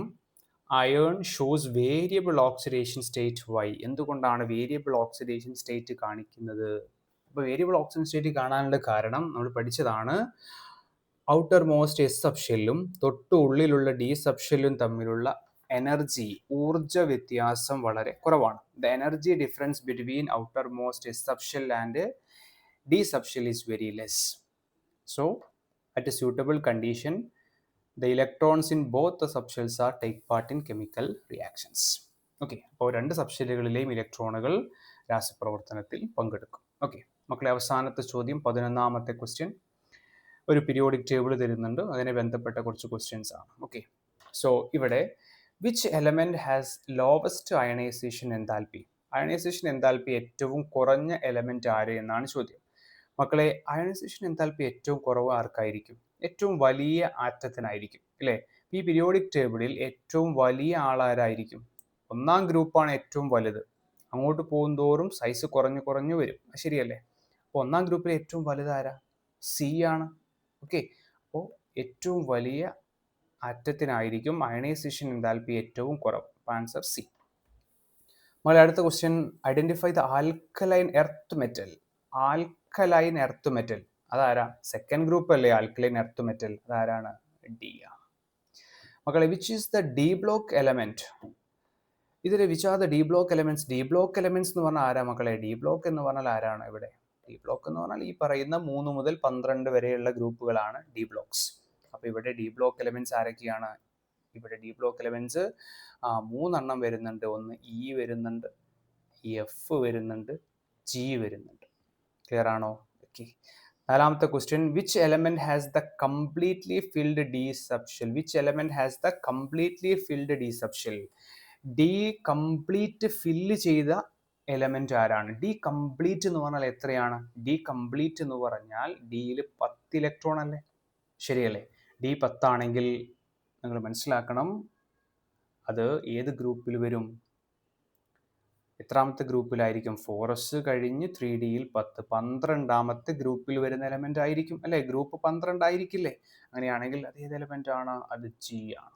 A: iron shows variable oxidation state why. എന്തുകൊണ്ടാണ് വേരിയബിൾ ഓക്സിഡേഷൻ സ്റ്റേറ്റ് കാണിക്കുന്നത്? അപ്പോൾ വേരിയബിൾ ഓക്സിഡേഷൻ സ്റ്റേറ്റ് കാണാനുള്ള കാരണം നമ്മൾ പഠിച്ചതാണ്. ഔട്ടർ മോസ്റ്റ് S സബ്ഷെല്ലും തൊട്ട് ഉള്ളിലുള്ള D സബ്ഷെല്ലും തമ്മിലുള്ള ഊർജ വ്യത്യാസം വളരെ കുറവാണ്. The energy difference between outer most S subshell and D subshell is very less. So at A suitable condition the electrons in both the subshells are take part in chemical reactions. Okay, അപ്പോൾ 2 സബ്ഷെല്ലുകളിലെയും ഇലക്ട്രോണുകൾ രാസപ്രവർത്തനത്തിൽ പങ്കെടുക്കും. Okay മക്കളെ, അവസാനത്തെ ചോദ്യം, 11ാമത്തെ question. ഒരു periodic table തരുന്നുണ്ട്, അതിനെ ബന്ധപ്പെട്ട കുറച്ച് ക്വസ്റ്റ്യൻസ് ആണ്. ഓക്കെ, സോ ഇവിടെ which element has lowest ionisation enthalpy? Ionisation enthalpy ഏറ്റവും കുറഞ്ഞ എലമെന്റ് ആര് എന്നാണ് ചോദ്യം. മക്കളെ, അയണൈസേഷൻ എൻതാൽപ്പി ഏറ്റവും കുറവ് ആർക്കായിരിക്കും? ഏറ്റവും വലിയ ആറ്റത്തിനായിരിക്കും അല്ലേ? ഈ പീരിയോഡിക് ടേബിളിൽ ഏറ്റവും വലിയ ആളാരായിരിക്കും? 1ാം ഗ്രൂപ്പാണ് ഏറ്റവും വലുത്. അങ്ങോട്ട് പോകുന്തോറും സൈസ് കുറഞ്ഞു വരും, ശരിയല്ലേ? അപ്പോൾ 1ാം ഗ്രൂപ്പിൽ ഏറ്റവും വലുത് ആരാ? C ആണ്. ഓക്കെ, അപ്പോൾ ഏറ്റവും വലിയ ആറ്റത്തിനായിരിക്കും അയണൈസേഷൻ എൻതാൽപ്പി ഏറ്റവും കുറവ്. Answer C. മകളെ, അടുത്ത question, identify the alkaline earth metal. Alkaline earth metal അതാരാ? സെക്കൻഡ് ഗ്രൂപ്പ് അല്ലേ ആൽക്കലൈൻ എർത്ത് മെറ്റൽ, അതാരാണ്? D ആണ്. മക്കളെ, which is the D block element? ഇതിൽ which are the D block elements? D block elements എന്ന് പറഞ്ഞാൽ ആരാ മക്കളെ? ഡി ബ്ലോക്ക് എന്ന് പറഞ്ഞാൽ ആരാണ് ഇവിടെ? ഡി ബ്ലോക്ക് എന്ന് പറഞ്ഞാൽ ഈ പറയുന്ന 3 മുതൽ 12 വരെയുള്ള ഗ്രൂപ്പുകളാണ് ഡി ബ്ലോക്സ്. അപ്പോൾ ഇവിടെ ഡി ബ്ലോക്ക് എലമെന്റ്സ് ആരൊക്കെയാണ്? ഇവിടെ ഡി ബ്ലോക്ക് എലമെന്റ്സ് 3 വരുന്നുണ്ട്. ഒന്ന് E വരുന്നുണ്ട്, F വരുന്നുണ്ട്, G വരുന്നുണ്ട്. ക്ലിയർ ആണോ? ഓക്കെ, 4ാമത്തെ question, which element has the completely filled D subshell? Which element has the completely filled D subshell? D complete fill ചെയ്ത എലമെന്റ് ആരാണ്? ഡി കംപ്ലീറ്റ് എന്ന് പറഞ്ഞാൽ എത്രയാണ്? ഡി കംപ്ലീറ്റ് എന്ന് പറഞ്ഞാൽ ഡിയിൽ 10 ഇലക്ട്രോൺ അല്ലേ, ശരിയല്ലേ? ഡി 10 ആണെങ്കിൽ നിങ്ങൾ മനസ്സിലാക്കണം, അത് ഏത് ഗ്രൂപ്പിൽ വരും? എത്രാമത്തെ ഗ്രൂപ്പിലായിരിക്കും? 4s കഴിഞ്ഞ് 3Dയിൽ 10, 12ാമത്തെ ഗ്രൂപ്പിൽ വരുന്ന എലമെന്റ് ആയിരിക്കും അല്ലെ? ഗ്രൂപ്പ് 12 ആയിരിക്കില്ലേ? അങ്ങനെയാണെങ്കിൽ അത് ഏത് എലമെന്റ് ആണ്? അത് G ആണ്.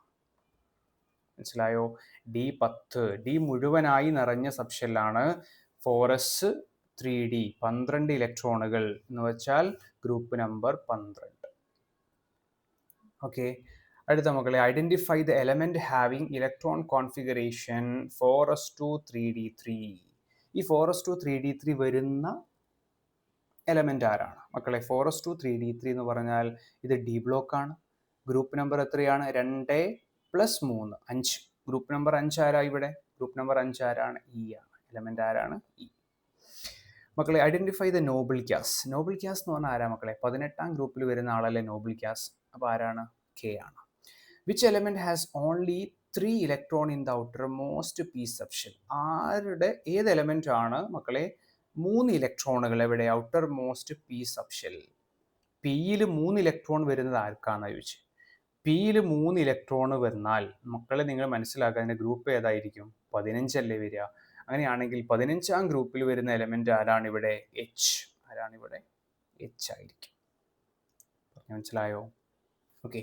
A: മനസ്സിലായോ? D10, ഡി മുഴുവനായി നിറഞ്ഞ സബ്ഷെല്ലാണ് 4s 3D, 12 ഇലക്ട്രോണുകൾ എന്ന് വെച്ചാൽ ഗ്രൂപ്പ് നമ്പർ 12. ഓക്കെ, അടുത്ത മക്കളെ, identify the element having electron configuration 4s2 3d3. ഈ 4s2 3d3 വരുന്ന എലമെൻ്റ് ആരാണ് മക്കളെ? 4s2 3d3 എന്ന് പറഞ്ഞാൽ ഇത് ഡി ബ്ലോക്കാണ്. ഗ്രൂപ്പ് നമ്പർ എത്രയാണ്? 2+3 5. ഗ്രൂപ്പ് നമ്പർ 5 ആരാ ഇവിടെ? ഗ്രൂപ്പ് നമ്പർ 5 ആരാണ്? ഇ ആണ്. എലമെൻ്റ് ആരാണ്? ഇ. മക്കളെ identify the noble gas. Noble gas എന്ന് പറഞ്ഞാൽ ആരാ മക്കളെ? 18ാം ഗ്രൂപ്പിൽ വരുന്ന ആളല്ലേ നോബിൾ ഗ്യാസ്. അപ്പോൾ ആരാണ്? കെ ആണ്. Which element has only 3 electron in the outer most P subshell? ഏത് എലമെന്റ് ആണ് മക്കളെ 3 ഇലക്ട്രോണുകൾ എവിടെ? Outer most P subshell. പിയിൽ 3 ഇലക്ട്രോൺ വരുന്നത് ആർക്കാന്നാ ചോദിച്ചു. പിയിൽ 3 ഇലക്ട്രോൺ വന്നാൽ മക്കളെ നിങ്ങൾ മനസ്സിലാക്കുക, അതിന്റെ ഗ്രൂപ്പ് ഏതായിരിക്കും? 15 അല്ലേ വരിക. അങ്ങനെയാണെങ്കിൽ 15ാം ഗ്രൂപ്പിൽ വരുന്ന എലമെന്റ് ആരാണ് ഇവിടെ? എച്ച്. ആരാണ് ഇവിടെ? എച്ച് ആയിരിക്കും. മനസ്സിലായോ? ഓക്കെ.